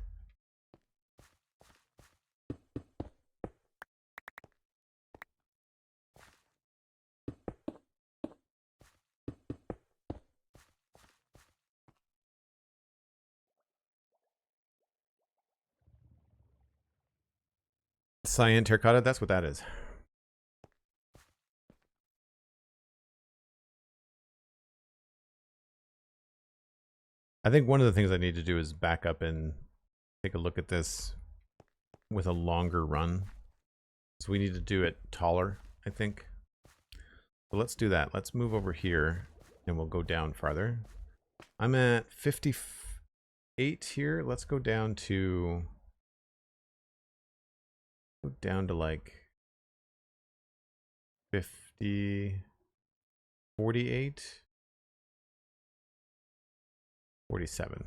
S1: Cyan terracotta, that's what that is. I think one of the things I need to do is back up and take a look at this with a longer run. So we need to do it taller, I think. So let's do that. Let's move over here and we'll go down farther. I'm at 58 here. Let's go down to like 50, 48, 47.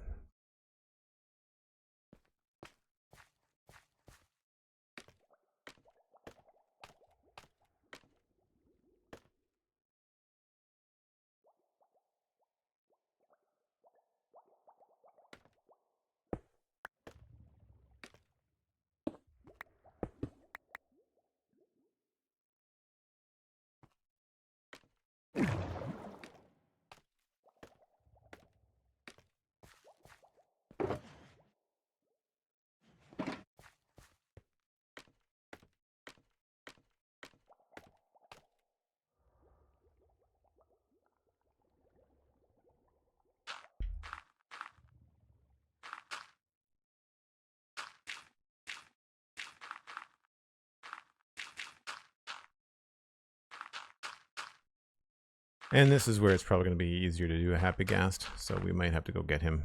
S1: And this is where it's probably going to be easier to do a happy ghast, so we might have to go get him.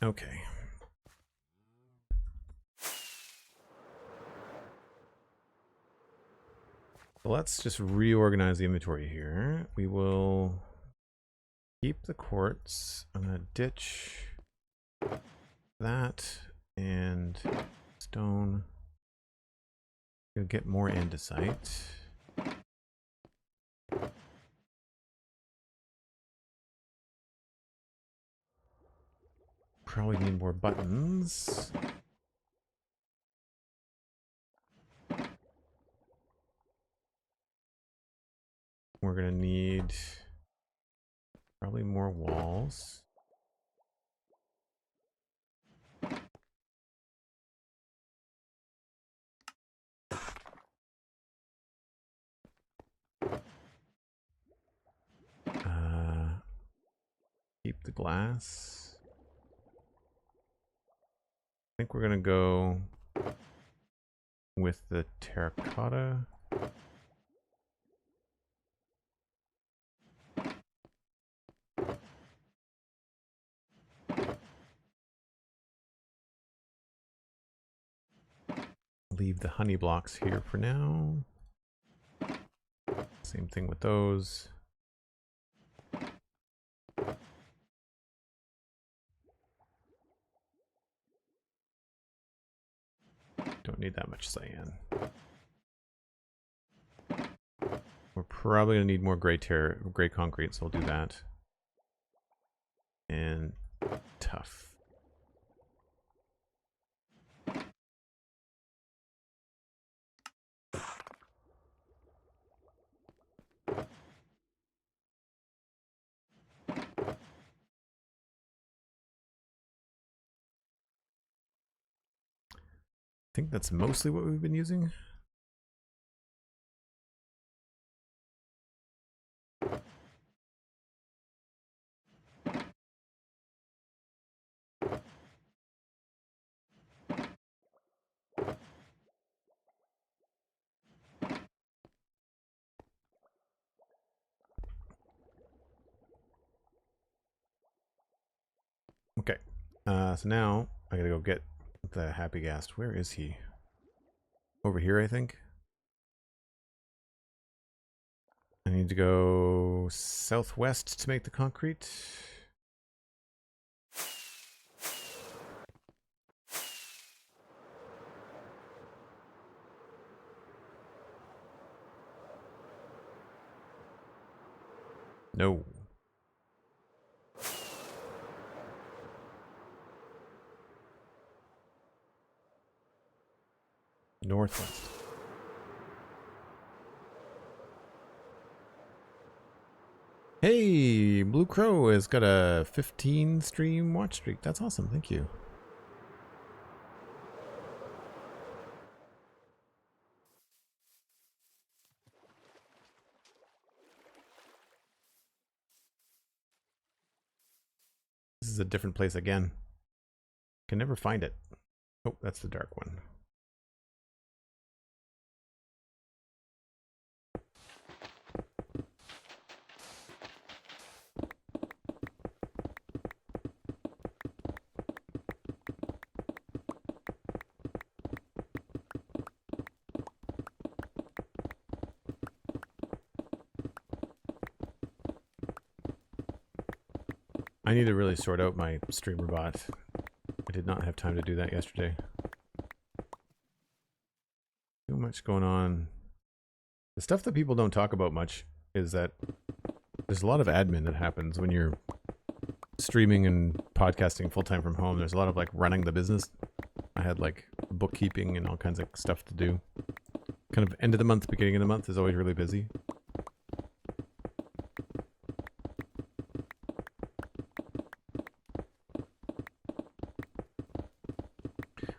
S1: Okay. Let's just reorganize the inventory here. We will keep the quartz. I'm going to ditch that and stone. You'll get more andesite. Probably need more buttons. We're gonna need probably more walls. Keep the glass. I think we're gonna go with the terracotta. Leave the honey blocks here for now. Same thing with those. Don't need that much cyan. We're probably gonna need more gray concrete, so we'll do that. And tough. I think that's mostly what we've been using. Okay, so now I gotta go get the happy ghast. Where is he? Over here, I think. I need to go southwest to make the concrete. No. Northwest. Hey, Blue Crow has got a 15 stream watch streak. That's awesome. Thank you. This is a different place again. Can never find it. Oh, that's the dark one. I need to really sort out my streamer bot. I did not have time to do that yesterday. Too much going on. The stuff that people don't talk about much is that there's a lot of admin that happens when you're streaming and podcasting full-time from home. There's a lot of like running the business. I had like bookkeeping and all kinds of stuff to do. Kind of end of the month, beginning of the month is always really busy.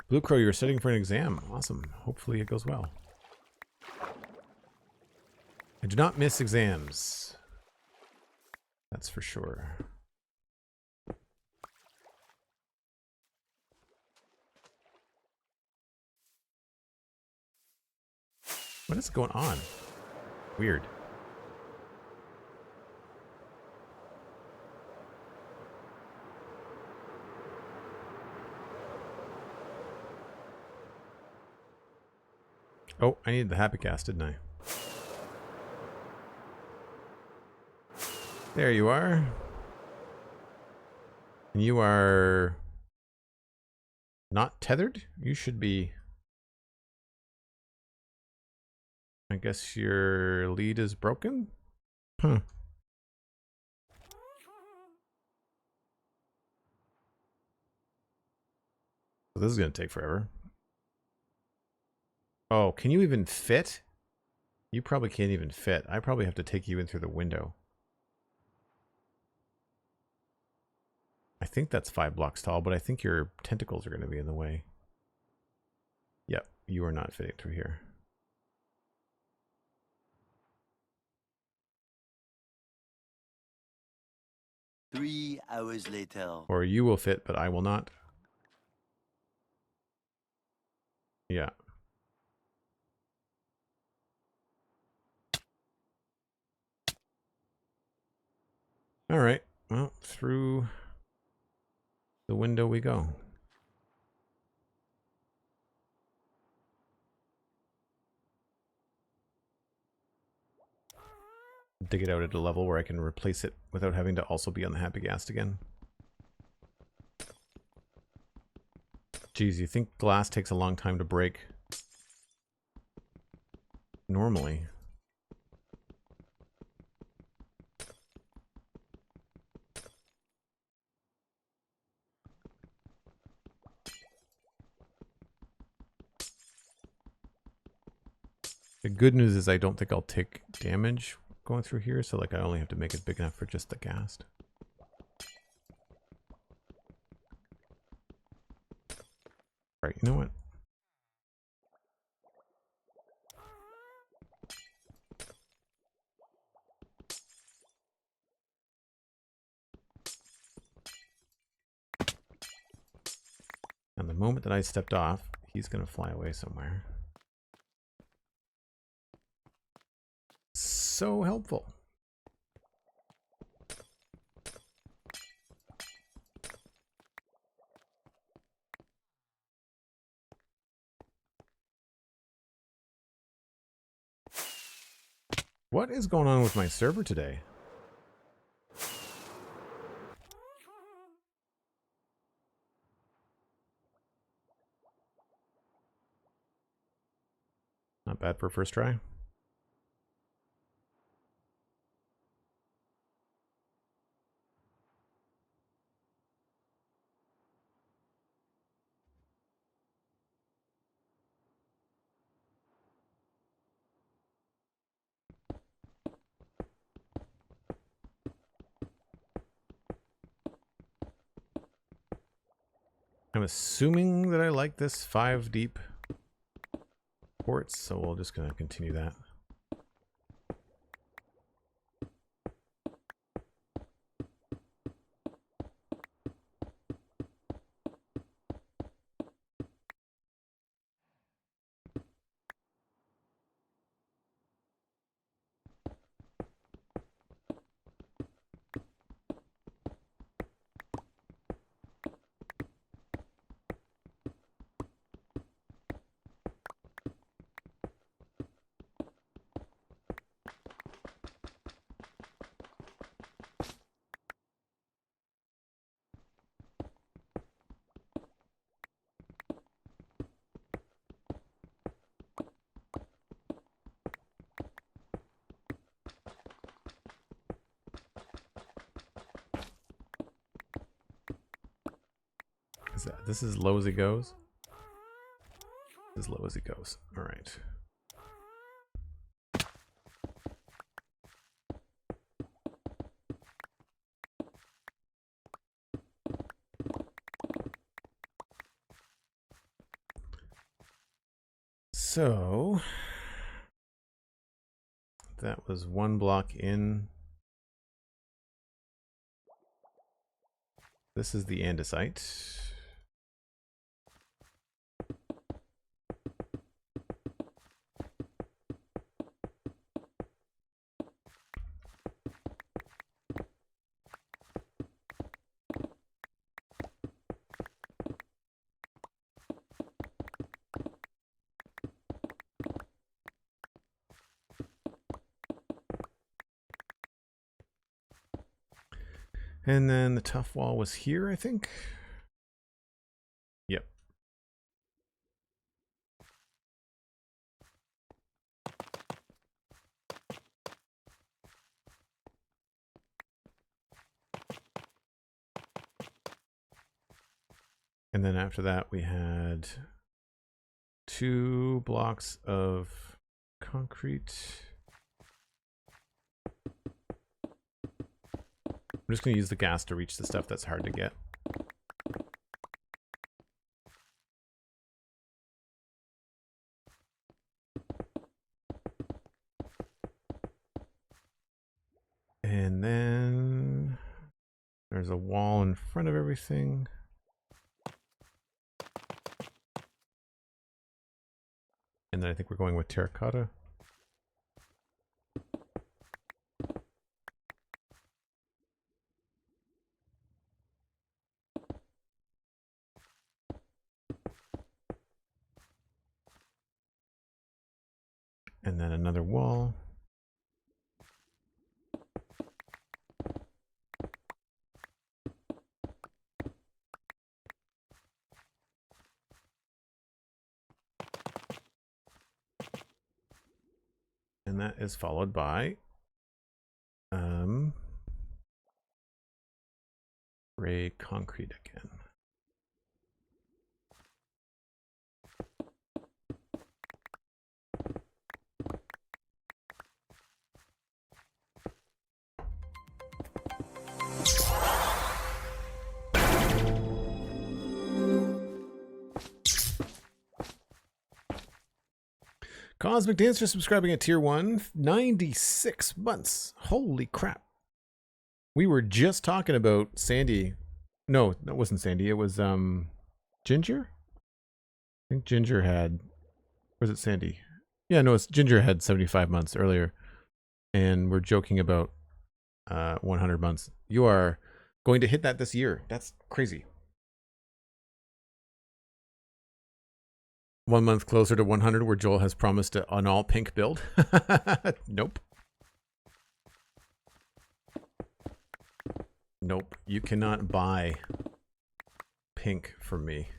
S1: Blue Crow, you're studying for an exam. Awesome. Hopefully it goes well. I do not miss exams. That's for sure. What is going on? Weird. Oh, I needed the happy cast, didn't I? There you are. And you are not tethered? You should be. I guess your lead is broken? Huh. So this is going to take forever. Oh, can you even fit? You probably can't even fit. I probably have to take you in through the window. I think that's 5 blocks tall, but I think your tentacles are going to be in the way. Yep, you are not fitting through here.
S2: Three hours later.
S1: Or you will fit, but I will not. Yeah. All right. Well, through the window we go. Dig it out at a level where I can replace it without having to also be on the happy ghast again. Geez, you think glass takes a long time to break? Normally. The good news is I don't think I'll take damage going through here, so like I only have to make it big enough for just the ghast. Alright, you know what? And the moment that I stepped off, he's going to fly away somewhere. So helpful. What is going on with my server today? Not bad for first try. I'm assuming that I like this 5 deep ports, so we're just going to continue that. This is low as it goes. As low as it goes. All right. So that was one block in. This is the andesite. And then the tough wall was here, I think. Yep. And then after that, we had 2 blocks of concrete. I'm just going to use the gas to reach the stuff that's hard to get. And then there's a wall in front of everything. And then I think we're going with terracotta. And then another wall. And that is followed by gray concrete again. Cosmic Dancer subscribing at tier 1, 96 months. Holy crap. We were just talking about Sandy. No, that wasn't Sandy. It was Ginger? I think Ginger had, was it Sandy? Yeah, no, it's Ginger had 75 months earlier. And we're joking about 100 months. You are going to hit that this year. That's crazy. 1 month closer to 100, where Joel has promised an all pink build. Nope. Nope. You cannot buy pink from me.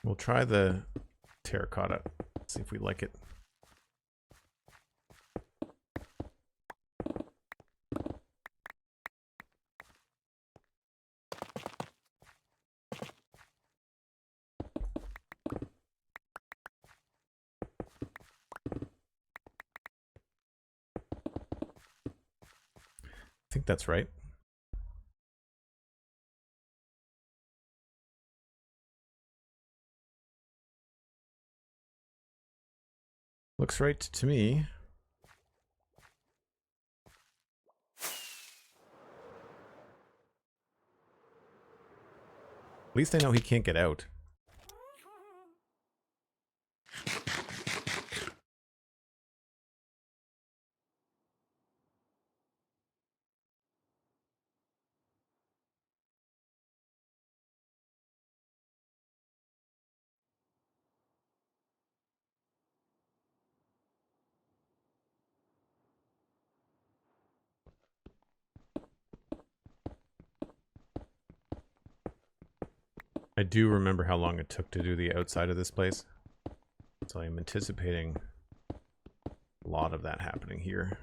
S1: We'll try the terracotta, see if we like it. I think that's right. Looks right to me. At least I know he can't get out. I do remember how long it took to do the outside of this place. So I'm anticipating a lot of that happening here.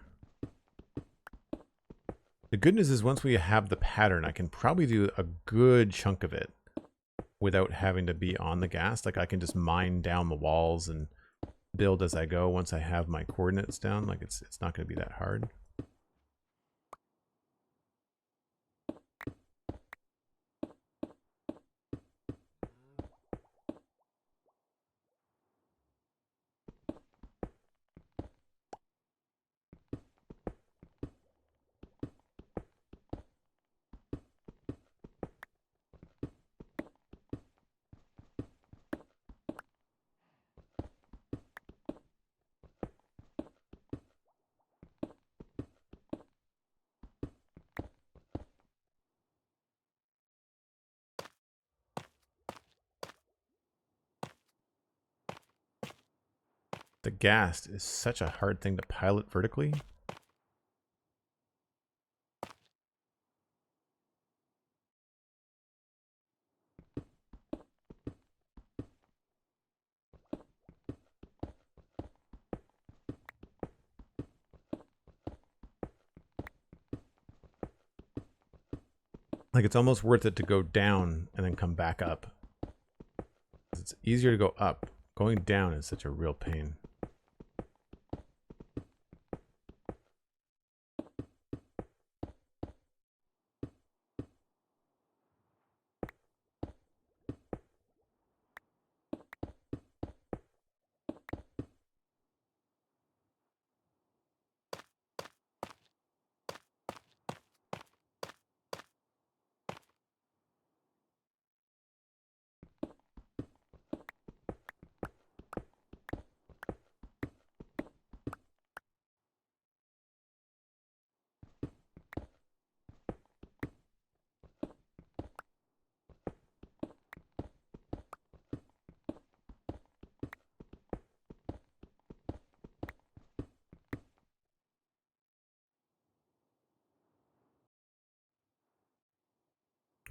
S1: The good news is once we have the pattern, I can probably do a good chunk of it without having to be on the gas. Like I can just mine down the walls and build as I go once I have my coordinates down. Like it's not going to be that hard. The gas is such a hard thing to pilot vertically. Like it's almost worth it to go down and then come back up. It's easier to go up. Going down is such a real pain.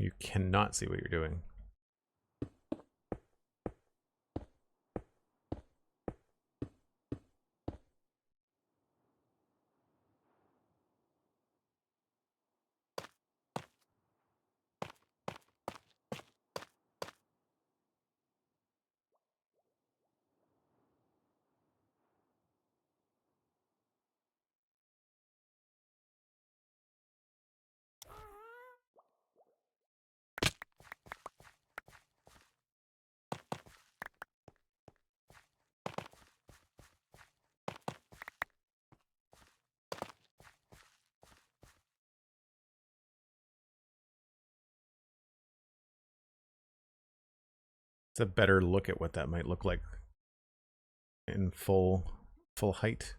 S1: You cannot see what you're doing. It's a better look at what that might look like in full height.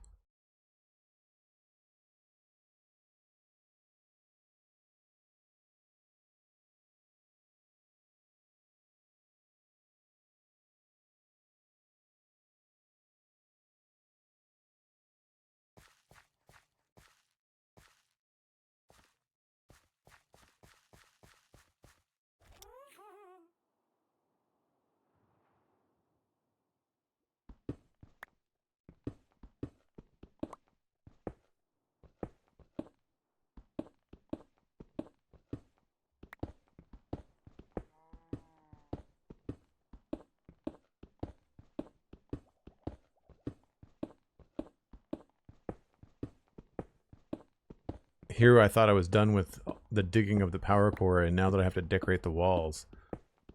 S1: Here I thought I was done with the digging of the power core, and now that I have to decorate the walls,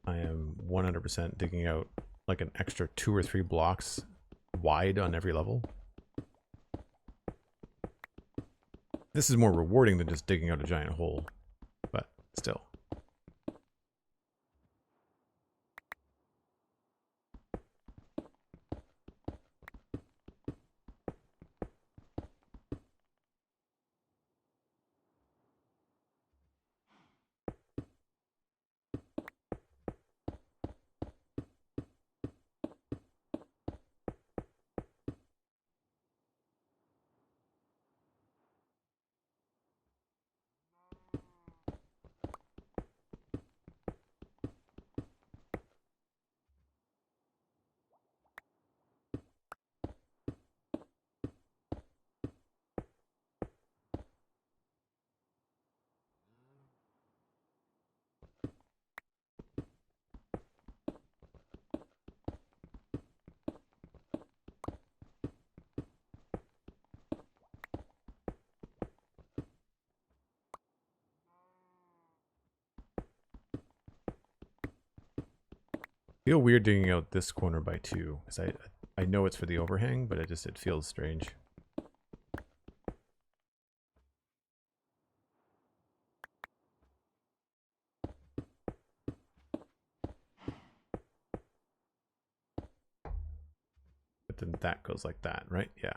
S1: I am 100% digging out like an extra 2 or 3 blocks wide on every level. This is more rewarding than just digging out a giant hole, but still. Feel weird digging out this corner by 2 because I know it's for the overhang, but it feels strange. But then that goes like that, right? Yeah.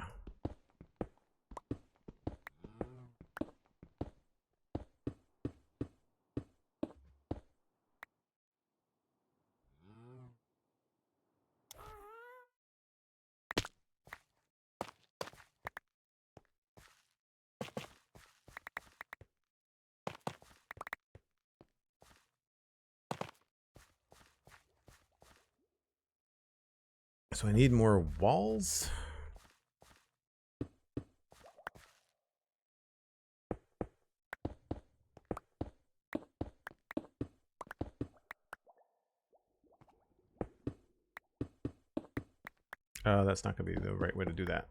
S1: So I need more walls. That's not going to be the right way to do that.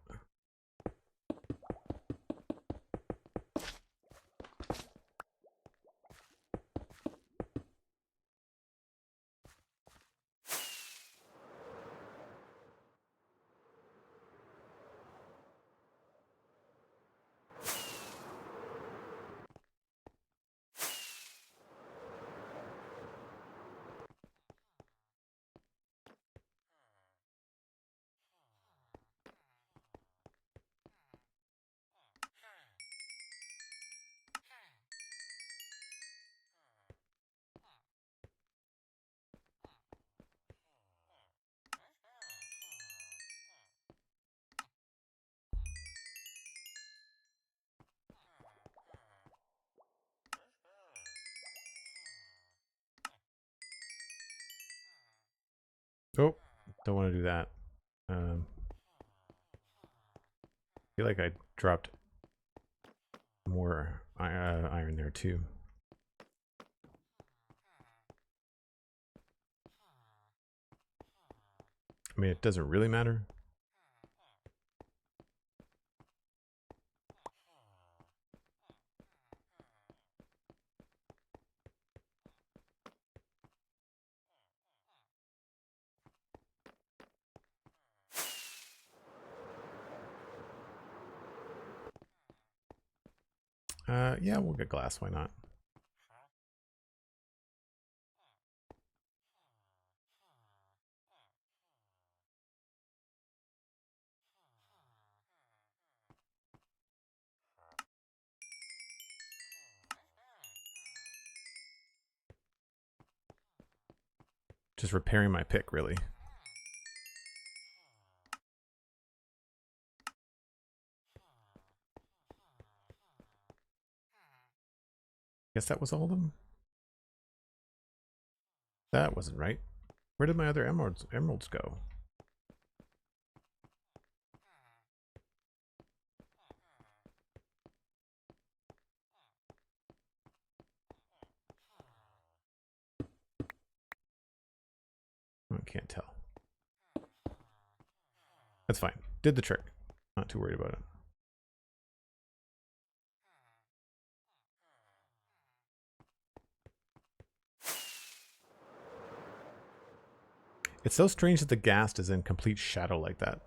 S1: Oh, don't want to do that. I feel like I dropped more iron there too. I mean, it doesn't really matter. Yeah, we'll get glass. Why not? Just repairing my pick, really. Guess that was all of them. That wasn't right. Where did my other emeralds go? I can't tell. That's fine. Did the trick. Not too worried about it. It's so strange that the ghast is in complete shadow like that.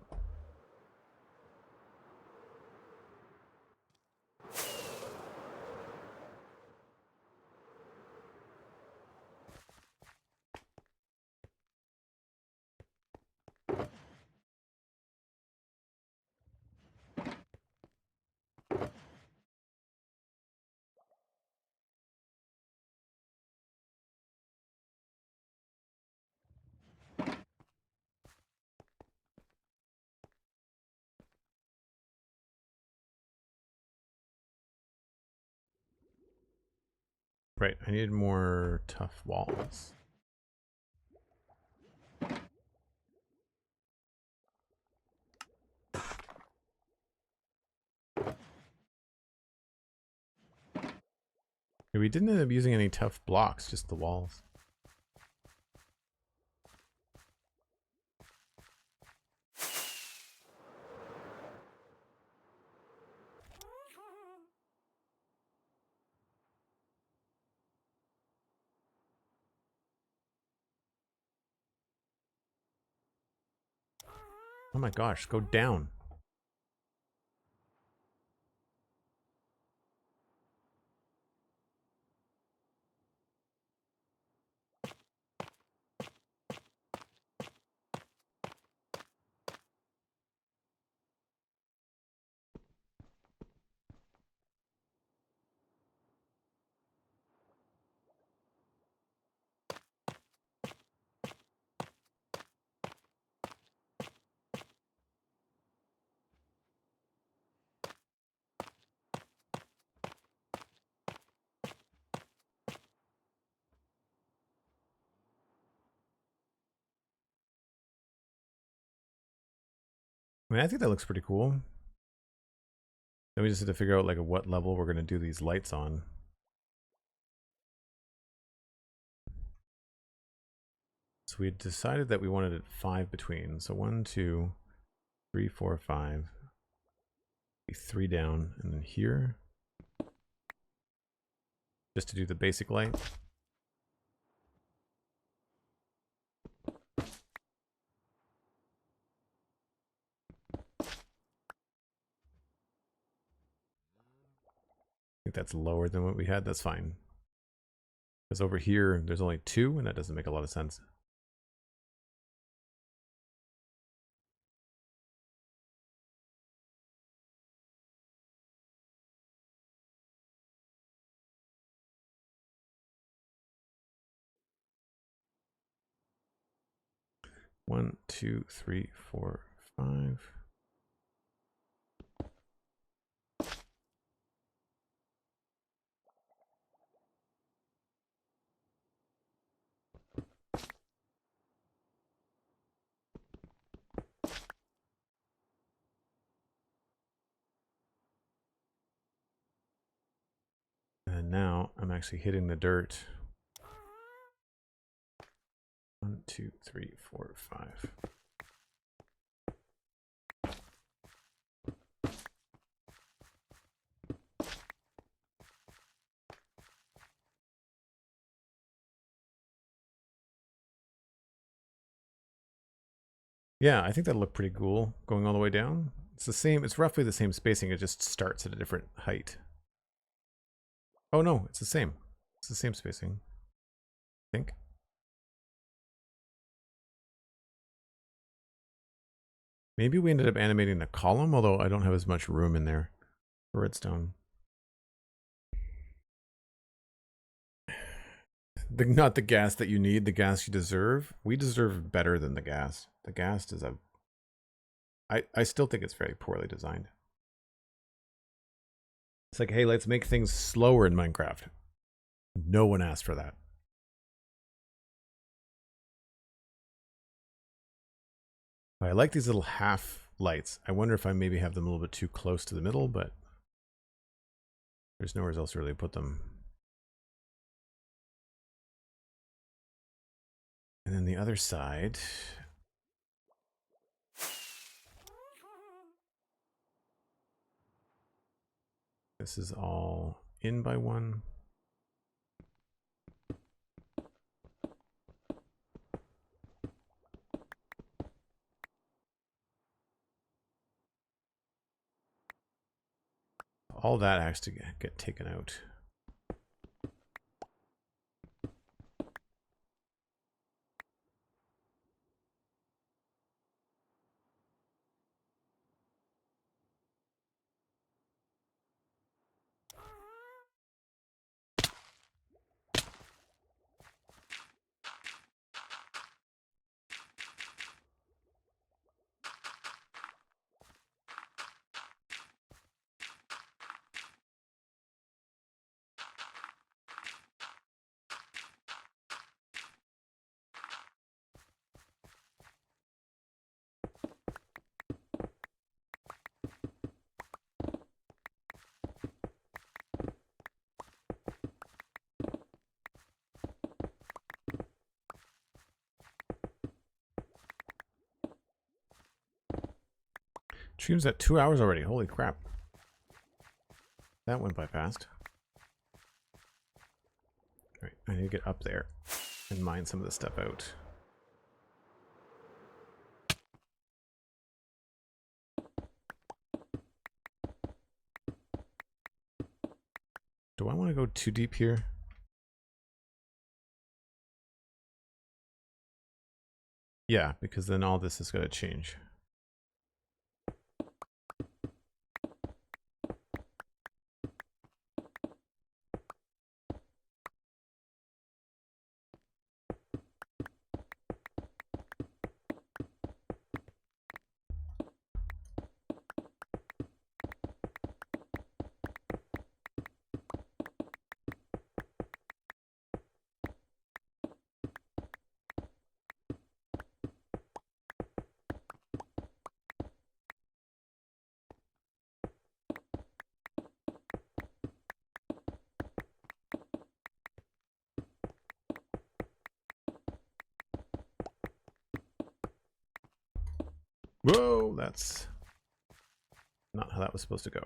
S1: Right, I needed more tough walls. We didn't end up using any tough blocks, just the walls. Oh my gosh, go down. I mean, I think that looks pretty cool. Then we just have to figure out like at what level we're going to do these lights on. So we had decided that we wanted it 5 between. So 1, 2, 3, 4, 5. 3 down, and then here. Just to do the basic light. I think that's lower than what we had. That's fine. Because over here, there's only 2, and that doesn't make a lot of sense. One, 2, 3, 4, 5. And now I'm actually hitting the dirt. 1, 2, 3, 4, 5. Yeah, I think that'll look pretty cool going all the way down. It's the same, it's roughly the same spacing, it just starts at a different height. Oh no, it's the same. It's the same spacing, I think. Maybe we ended up animating the column, although I don't have as much room in there for redstone. Not the gas that you need, the gas you deserve. We deserve better than the gas. The gas is I still think it's very poorly designed. It's like, hey, let's make things slower in Minecraft. No one asked for that. I like these little half lights. I wonder if I maybe have them a little bit too close to the middle, but there's nowhere else to really put them. And then the other side. This is all in by 1. All that has to get taken out. Stream's at 2 hours already. Holy crap. That went by fast. All right, I need to get up there and mine some of this stuff out. Do I want to go too deep here? Yeah, because then all this is going to change. Whoa, that's not how that was supposed to go.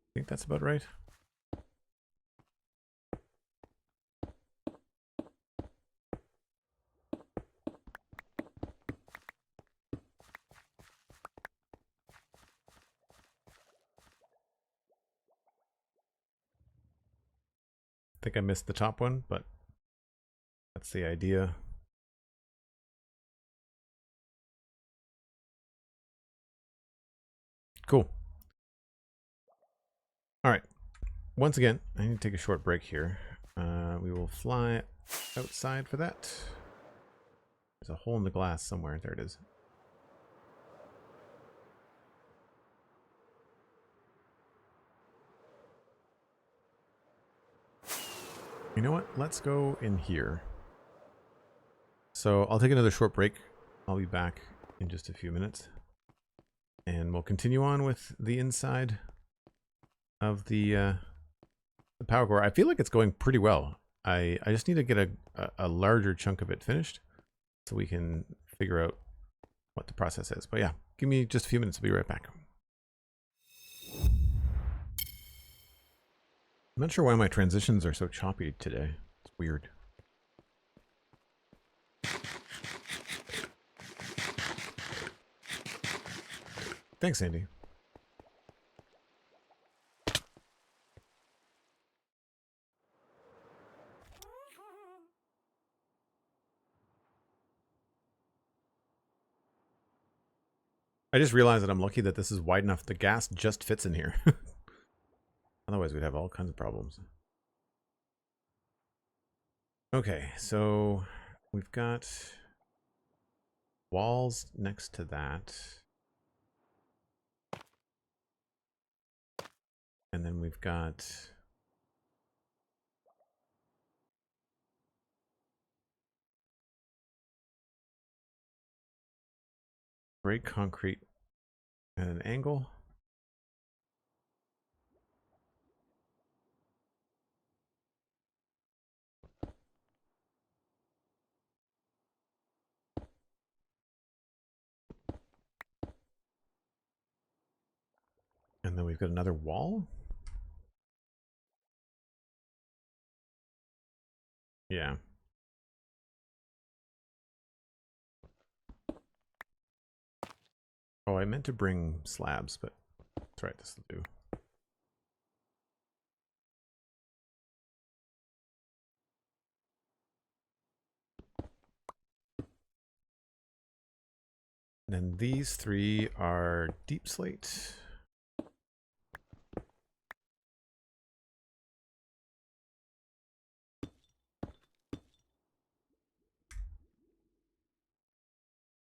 S1: I think that's about right. I think I missed the top one, but that's the idea. Cool. All right. Once again, I need to take a short break here. We will fly outside for that. There's a hole in the glass somewhere. There it is. You know what? Let's go in here. So I'll take another short break. I'll be back in just a few minutes. And we'll continue on with the inside of the power core. I feel like it's going pretty well. I just need to get a larger chunk of it finished so we can figure out what the process is. But yeah, give me just a few minutes. I'll be right back. I'm not sure why my transitions are so choppy today. It's weird. Thanks, Andy. I just realized that I'm lucky that this is wide enough. The gas just fits in here. Otherwise, we'd have all kinds of problems. Okay, so we've got walls next to that. And then we've got gray concrete at an angle. And then we've got another wall. Yeah. Oh, I meant to bring slabs, but that's right, this will do. And then these three are deep slate.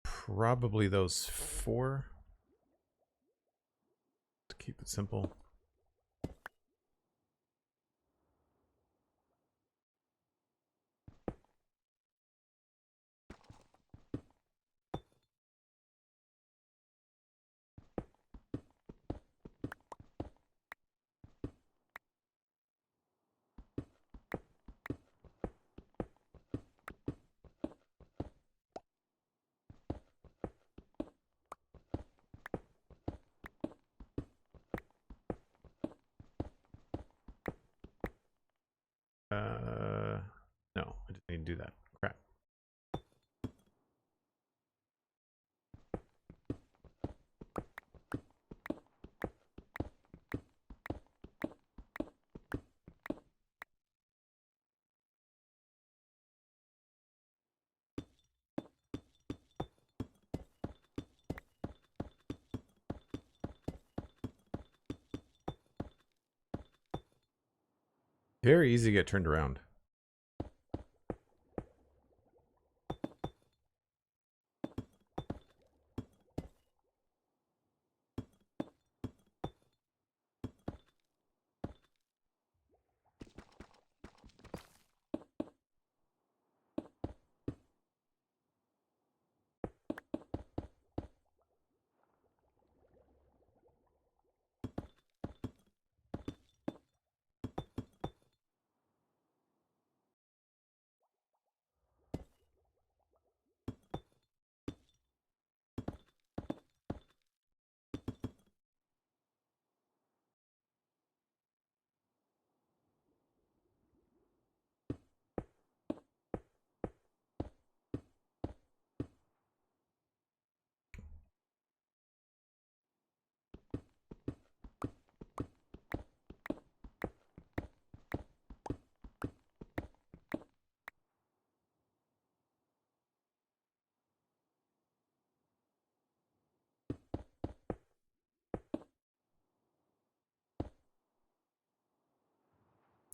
S1: Probably those four. keep it simple. No, I didn't need to do that. Crap. Very easy to get turned around.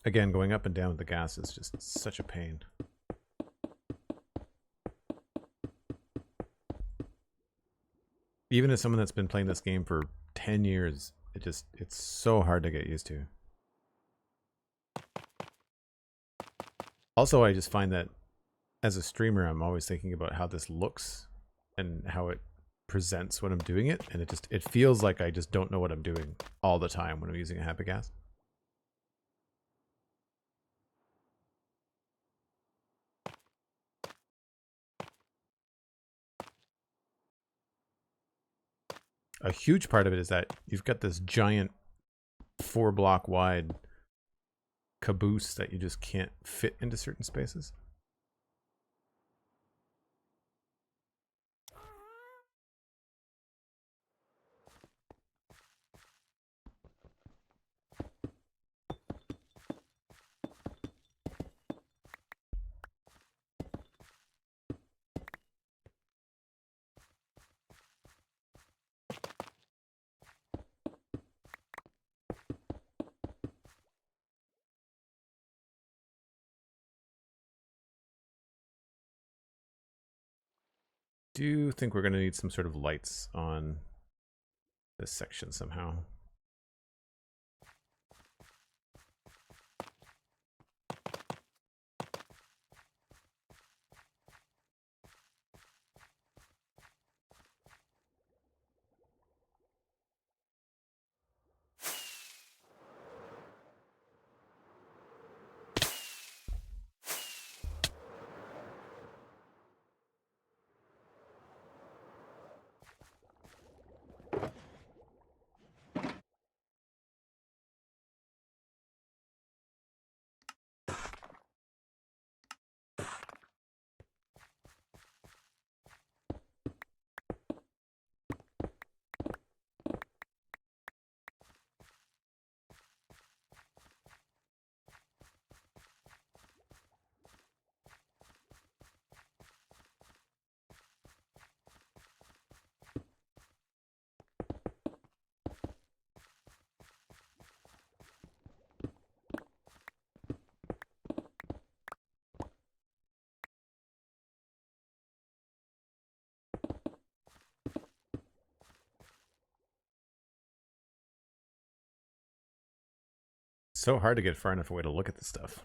S1: Again, going up and down with the gas is just such a pain. Even as someone that's been playing this game for 10 years, it's so hard to get used to. Also, I just find that as a streamer, I'm always thinking about how this looks and how it presents when I'm doing it, and it feels like I just don't know what I'm doing all the time when I'm using a habit gas. A huge part of it is that you've got this giant 4-block wide caboose that you just can't fit into certain spaces. Do think we're going to need some sort of lights on this section somehow. so hard to get far enough away to look at this stuff.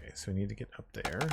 S1: Okay, so we need to get up there.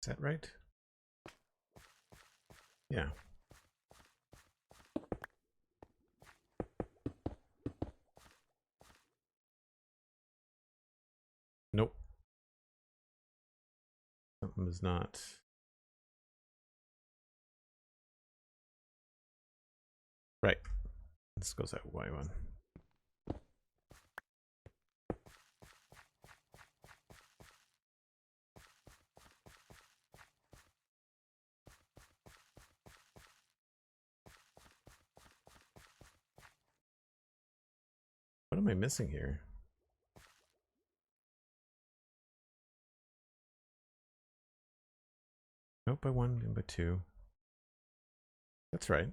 S1: Is that right? Yeah. Nope. Something is not. Right. This goes that Y one. What am I missing here? Nope, by one and by two. That's right.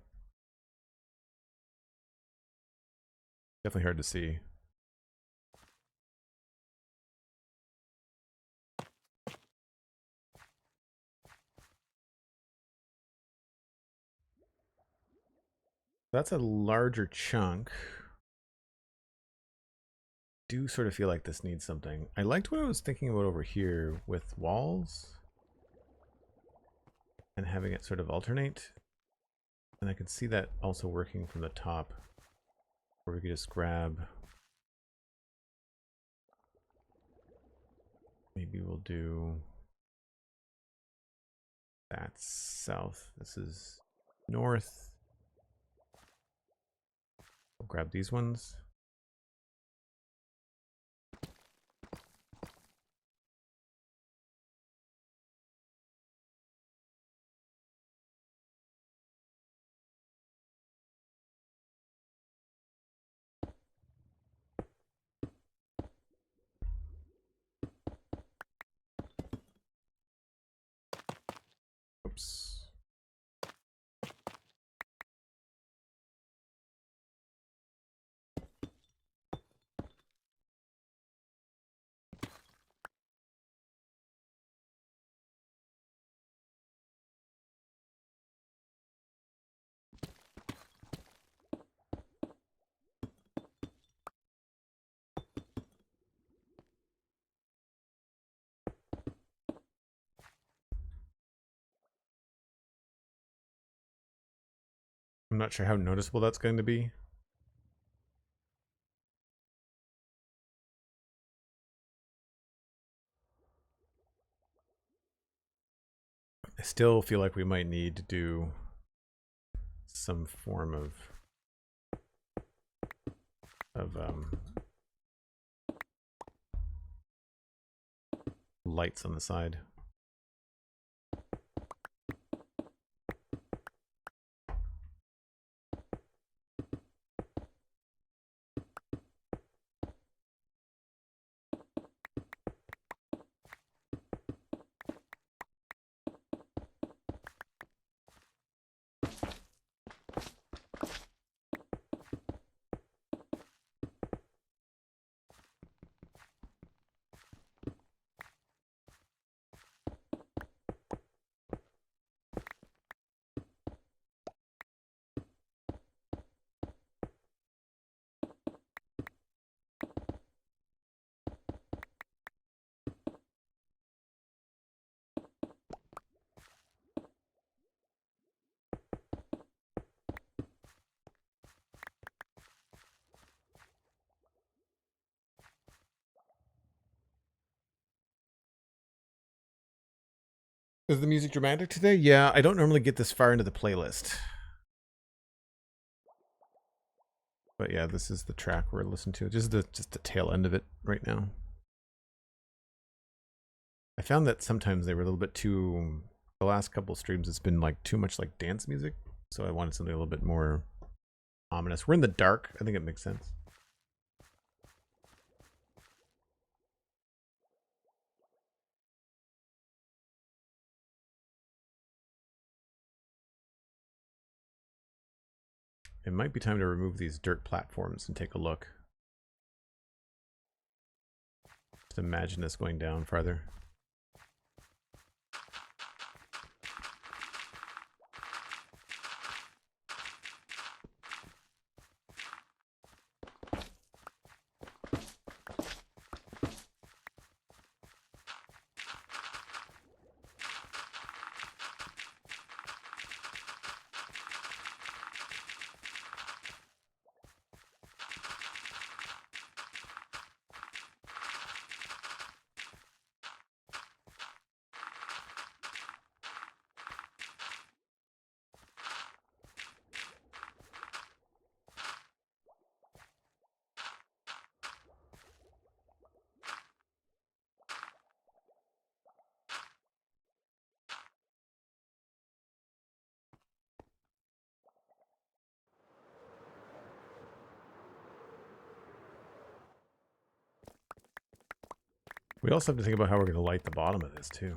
S1: Definitely hard to see. That's a larger chunk. Do sort of feel like this needs something. I liked what I was thinking about over here with walls and having it sort of alternate. And I could see that also working from the top, where we could just grab. Maybe we'll do that south. This is north. We'll grab these ones. Oops. I'm not sure how noticeable that's going to be. I still feel like we might need to do some form of lights on the side. Is the music dramatic today? Yeah, I don't normally get this far into the playlist. But yeah, this is the track we're listening to. Just the tail end of it right now. I found that sometimes they were a little bit too... The last couple streams, it's been like too much like dance music. So I wanted something a little bit more ominous. We're in the dark. I think it makes sense. It might be time to remove these dirt platforms and take a look. Just imagine this going down farther. We also have to think about how we're going to light the bottom of this too.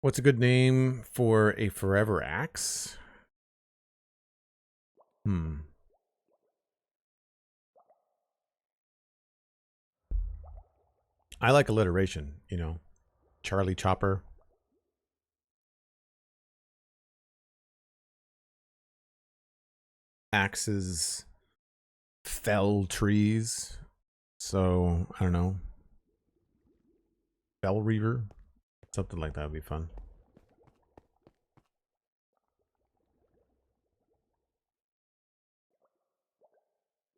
S1: What's a good name for a forever axe? I like alliteration, you know. Charlie Chopper. Axes fell trees. So, I don't know. Bell Reaver. Something like that would be fun.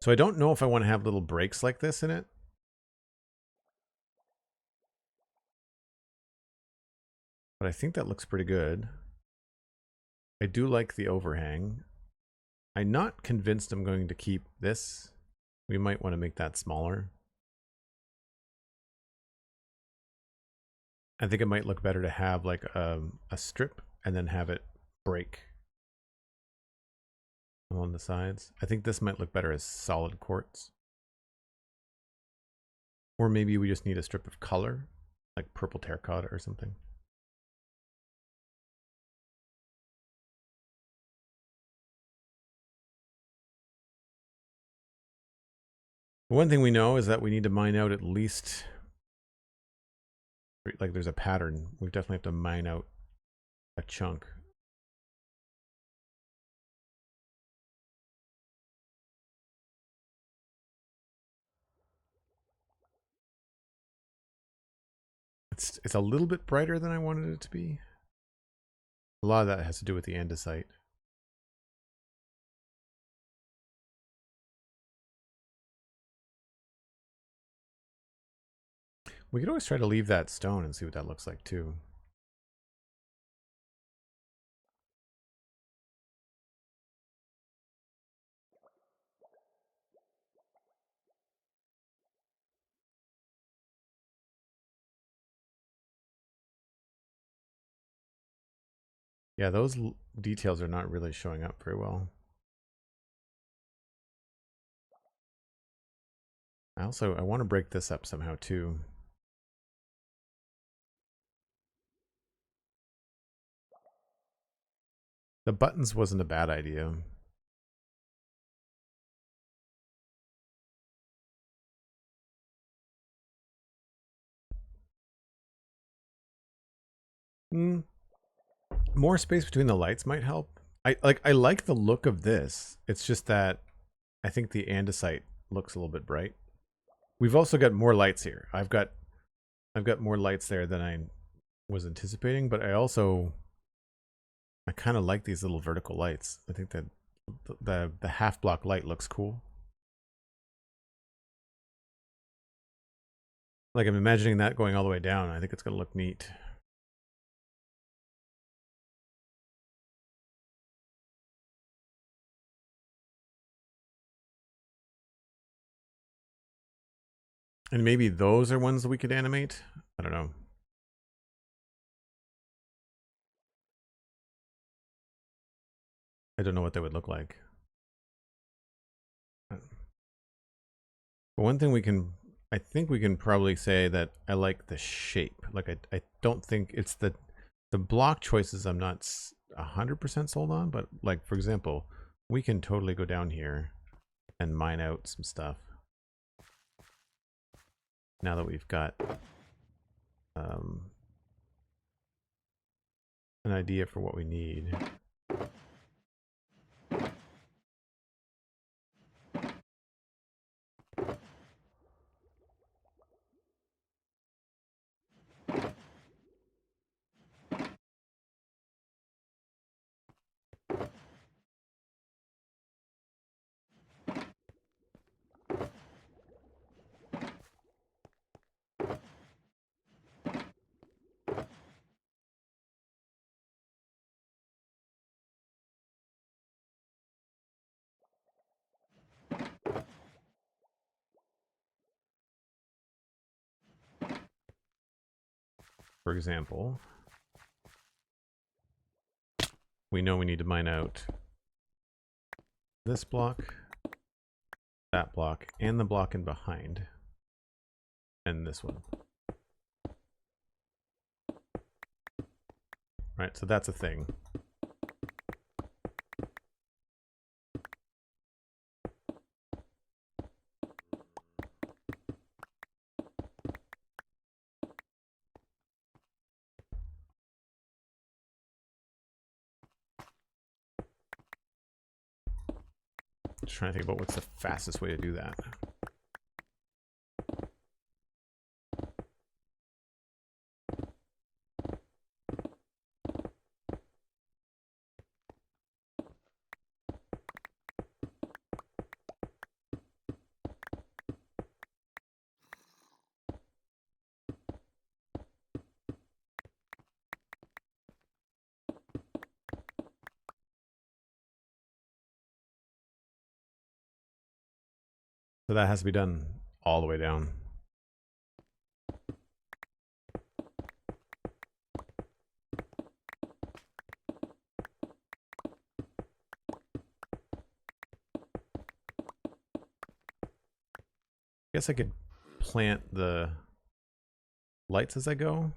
S1: So I don't know if I want to have little breaks like this in it. But I think that looks pretty good. I do like the overhang. I'm not convinced I'm going to keep this. We might want to make that smaller. I think it might look better to have like a strip and then have it break along the sides. I think this might look better as solid quartz. Or maybe we just need a strip of color, like purple terracotta or something. One thing we know is that we need to mine out at least, like there's a pattern. We definitely have to mine out a chunk. It's a little bit brighter than I wanted it to be. A lot of that has to do with the andesite. We could always try to leave that stone and see what that looks like too. Yeah, those details are not really showing up very well. I want to break this up somehow too. The buttons wasn't a bad idea. More space between the lights might help. I like the look of this. It's just that I think the andesite looks a little bit bright. We've also got more lights here. I've got more lights there than I was anticipating, but I kind of like these little vertical lights. I think that the half block light looks cool. Like, I'm imagining that going all the way down. I think it's gonna look neat. And maybe those are ones that we could animate. I don't know. I don't know what they would look like. But one thing I think we can probably say that I like the shape. Like, I don't think it's the block choices I'm not 100% sold on, but like, for example, we can totally go down here and mine out some stuff. Now that we've got an idea for what we need. For example, we know we need to mine out this block, that block, and the block in behind, and this one. Right, so that's a thing. Just trying to think about what's the fastest way to do that. So that has to be done all the way down. I guess I could plant the lights as I go.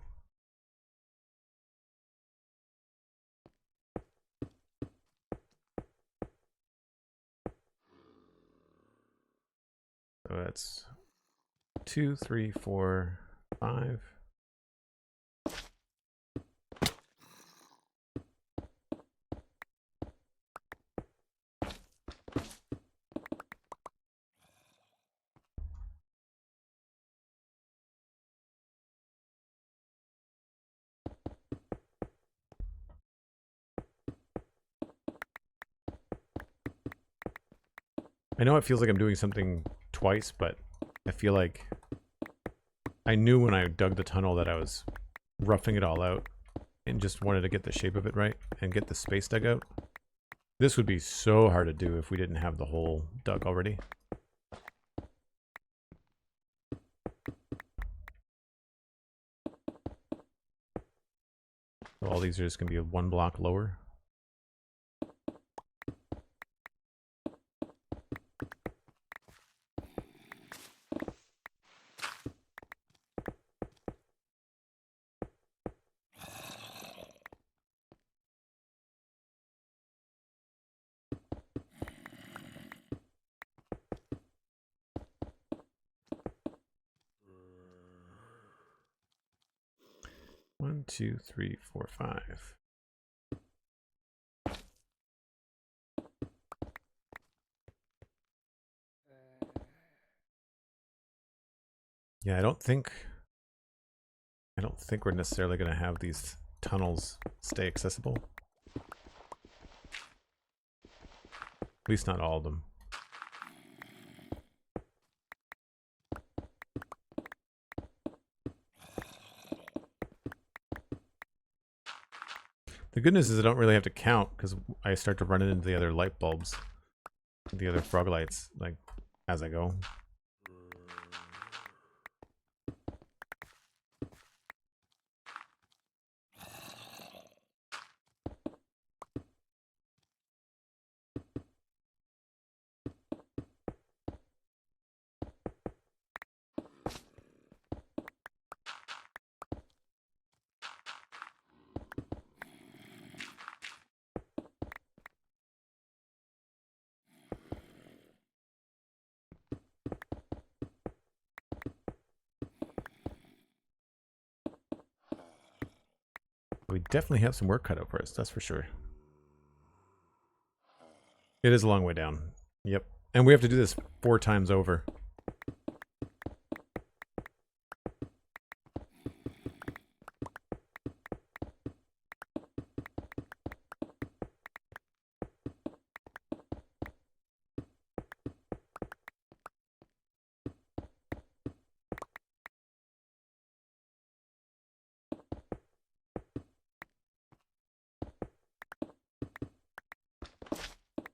S1: So that's 2, 3, 4, 5. I know it feels like I'm doing something twice, but I feel like I knew when I dug the tunnel that I was roughing it all out and just wanted to get the shape of it right and get the space dug out. This would be so hard to do if we didn't have the hole dug already. So all these are just going to be one block lower. 1, 2, 3, 4, 5. Yeah, I don't think we're necessarily going to have these tunnels stay accessible. At least not all of them. The good news is I don't really have to count because I start to run into the other light bulbs, the other frog lights, like as I go. We definitely have some work cut out for us, that's for sure. It is a long way down. Yep. And we have to do this 4 times over.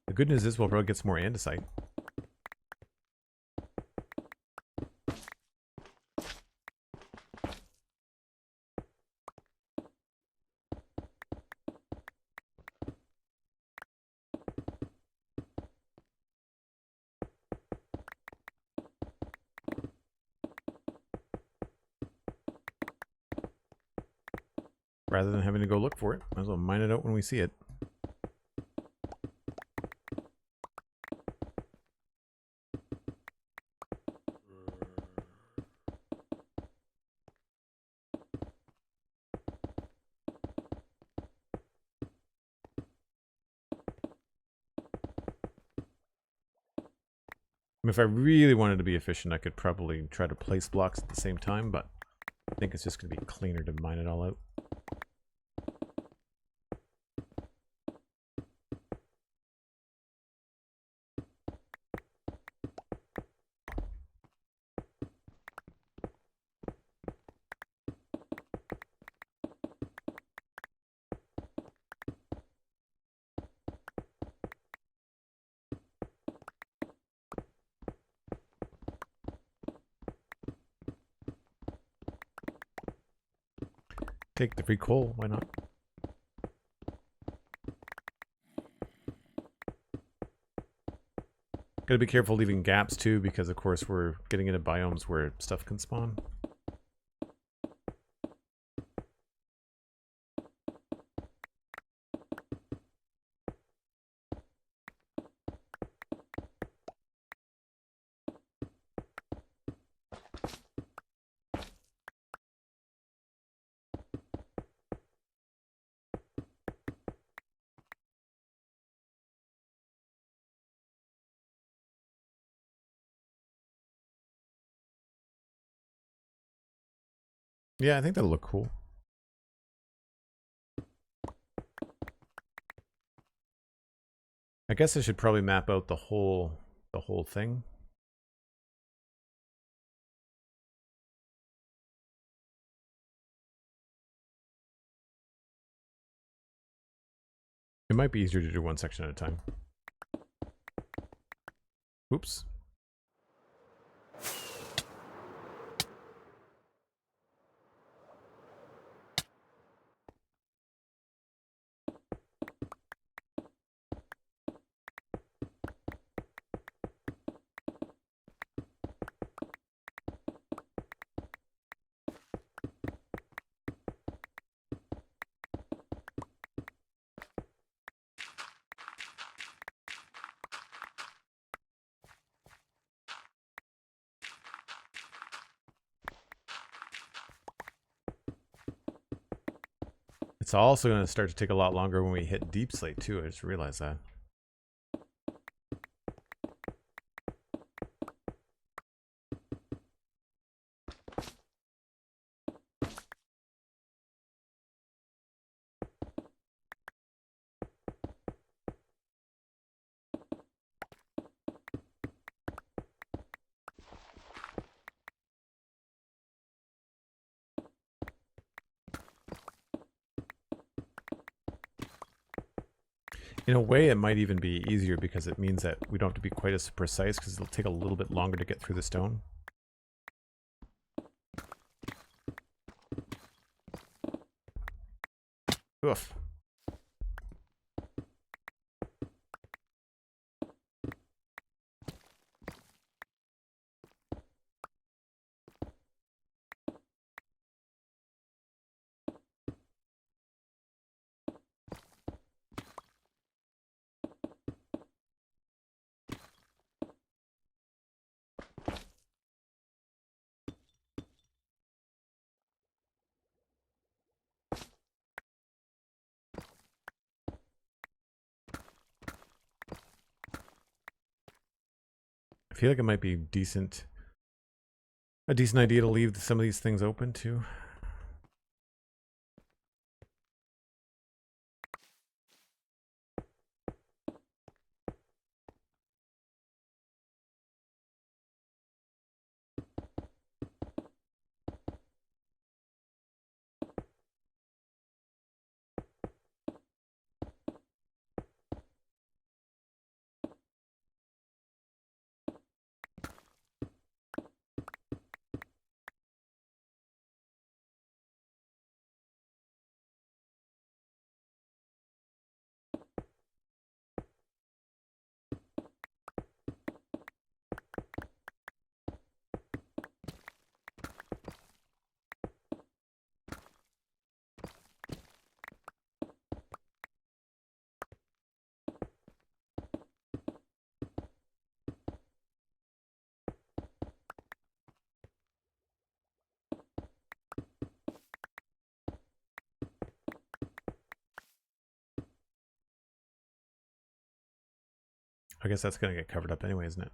S1: The good news is we'll probably get some more andesite. Rather than having to go look for it, might as well mine it out when we see it. If I really wanted to be efficient, I could probably try to place blocks at the same time, but I think it's just going to be cleaner to mine it all out. Take the free coal, why not? Gotta be careful leaving gaps too, because of course we're getting into biomes where stuff can spawn. Yeah, I think that'll look cool. I guess I should probably map out the whole thing. It might be easier to do one section at a time. Oops. It's also going to start to take a lot longer when we hit deep slate too. I just realized that. In a way, it might even be easier because it means that we don't have to be quite as precise because it'll take a little bit longer to get through the stone. Oof. I feel like it might be a decent idea to leave some of these things open too. I guess that's going to get covered up anyway, isn't it?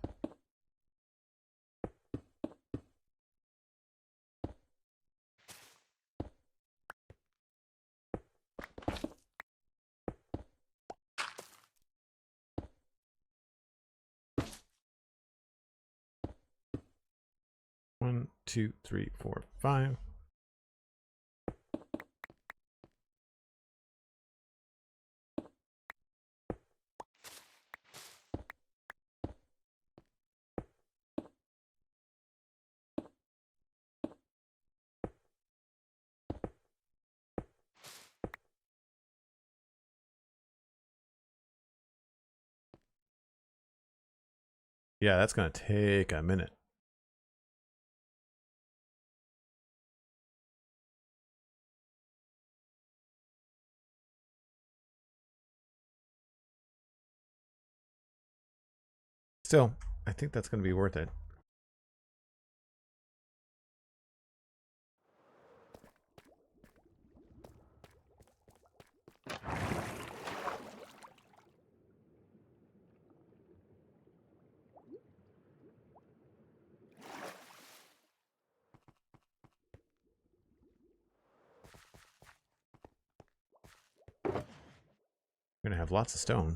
S1: One, two, three, four, five. Yeah, that's going to take a minute. Still, I think that's going to be worth it. We're going to have lots of stone.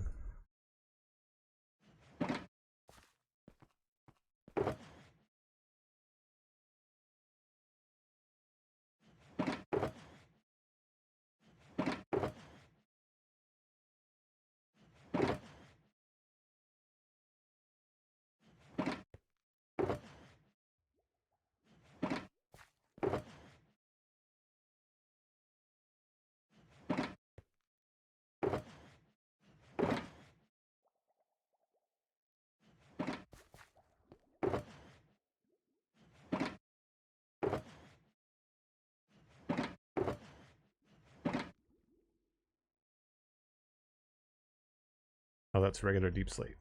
S1: Oh, that's regular deep slate.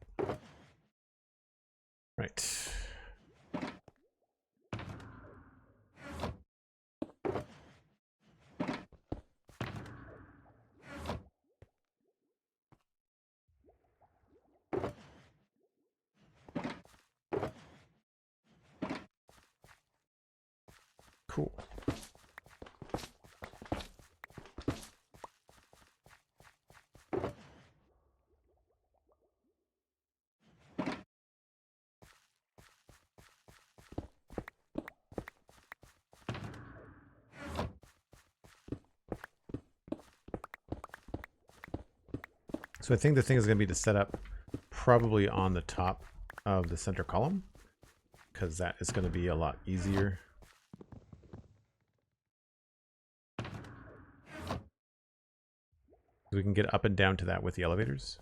S1: Right. Cool. So I think the thing is going to be to set up probably on the top of the center column, because that is going to be a lot easier. We can get up and down to that with the elevators.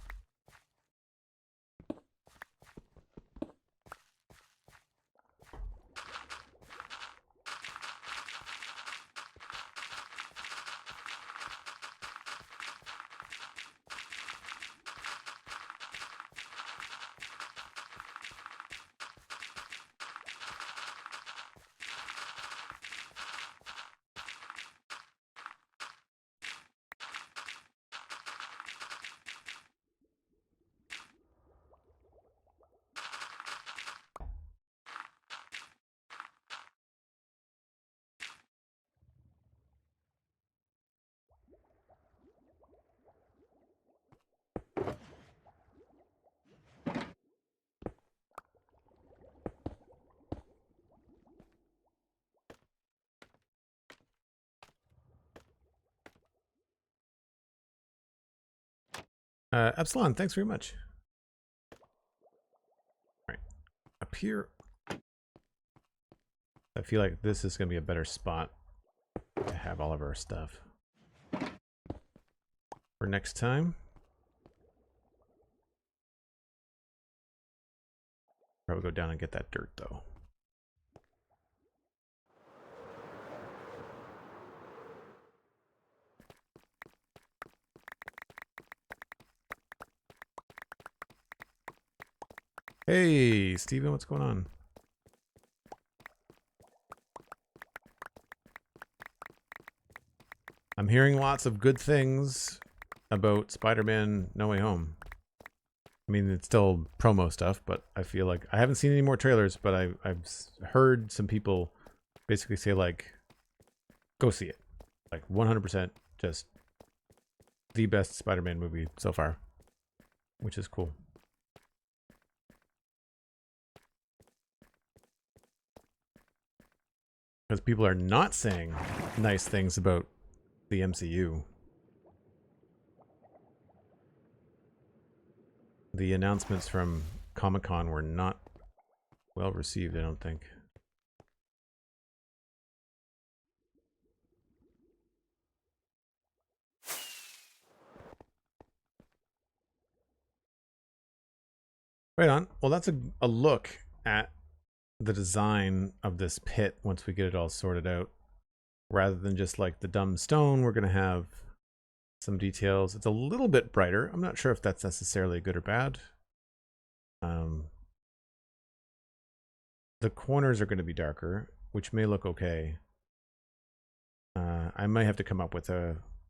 S1: Epsilon, thanks very much. All right, up here. I feel like this is going to be a better spot to have all of our stuff for next time. Probably go down and get that dirt though. Hey, Steven, what's going on? I'm hearing lots of good things about Spider-Man No Way Home. I mean, it's still promo stuff, but I feel like I haven't seen any more trailers, but I've heard some people basically say, like, go see it. Like, 100% just the best Spider-Man movie so far, which is cool. Because people are not saying nice things about the MCU. The announcements from Comic-Con were not well received, I don't think. Right on. Well, that's a look at the design of this pit once we get it all sorted out. Rather than just like the dumb stone, we're going to have some details. It's a little bit brighter. I'm not sure if that's necessarily good or bad. The corners are going to be darker, which may look okay. I might have to come up with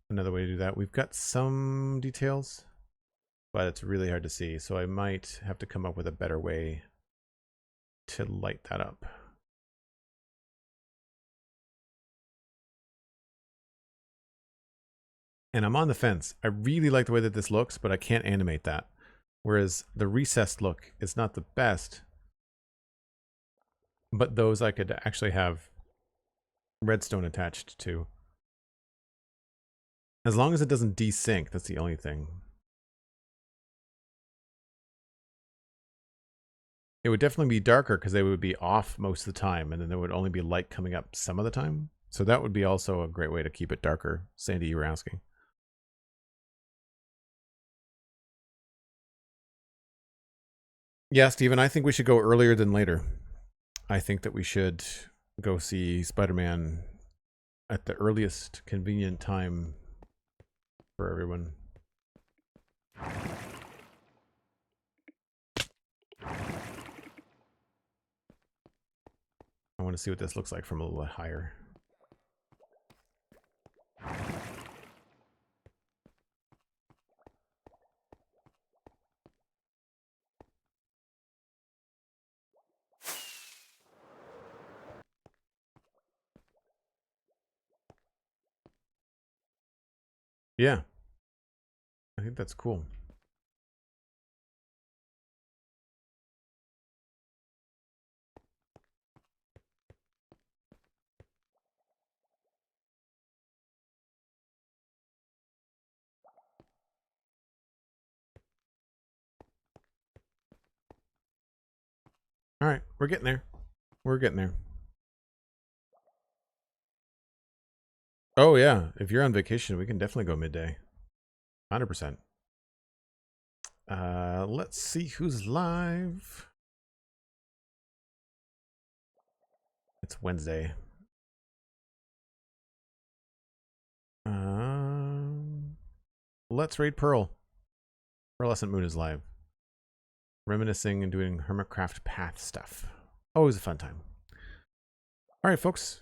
S1: another way to do that. We've got some details, but it's really hard to see. So I might have to come up with a better way to light that up. And I'm on the fence. I really like the way that this looks, but I can't animate that. Whereas the recessed look is not the best, but those I could actually have redstone attached to. As long as it doesn't desync, that's the only thing. It would definitely be darker because they would be off most of the time, and then there would only be light coming up some of the time. So that would be also a great way to keep it darker. Sandy, you were asking. Yeah, Steven, I think we should go earlier than later. I think that we should go see Spider-Man at the earliest convenient time for everyone. I want to see what this looks like from a little bit higher. Yeah. I think that's cool. All right, we're getting there. We're getting there. Oh yeah, if you're on vacation, we can definitely go midday. 100%. Let's see who's live. It's Wednesday. Let's raid Pearl. Pearlescent Moon is live. Reminiscing and doing Hermitcraft Path stuff. Always a fun time. All right, folks.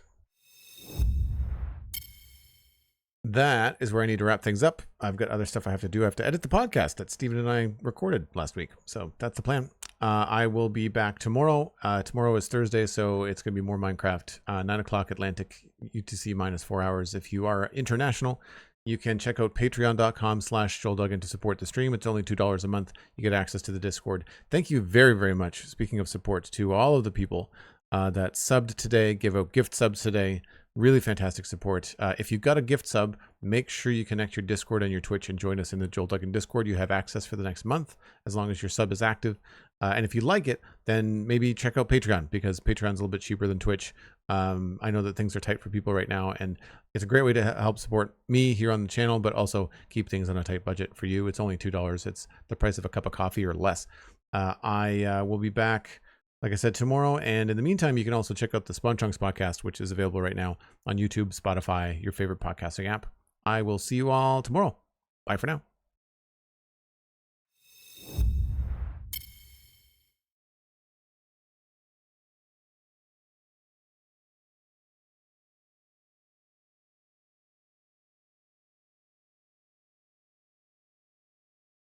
S1: That is where I need to wrap things up. I've got other stuff I have to do. I have to edit the podcast that Steven and I recorded last week. So that's the plan. I will be back tomorrow. Tomorrow is Thursday, so it's going to be more Minecraft. 9 o'clock Atlantic, UTC minus 4 hours. If you are international, you can check out patreon.com/JoelDuggan to support the stream. It's only $2 a month. You get access to the Discord. Thank you very, very much. Speaking of support, to all of the people that subbed today, give out gift subs today. Really fantastic support. If you've got a gift sub, make sure you connect your Discord and your Twitch and join us in the Joel Duggan Discord. You have access for the next month as long as your sub is active. And if you like it, then maybe check out Patreon, because Patreon's a little bit cheaper than Twitch. I know that things are tight for people right now, and it's a great way to help support me here on the channel, but also keep things on a tight budget for you. It's only $2. It's the price of a cup of coffee or less. I will be back, like I said, tomorrow. And in the meantime, you can also check out the Spawn Chunks podcast, which is available right now on YouTube, Spotify, your favorite podcasting app. I will see you all tomorrow. Bye for now.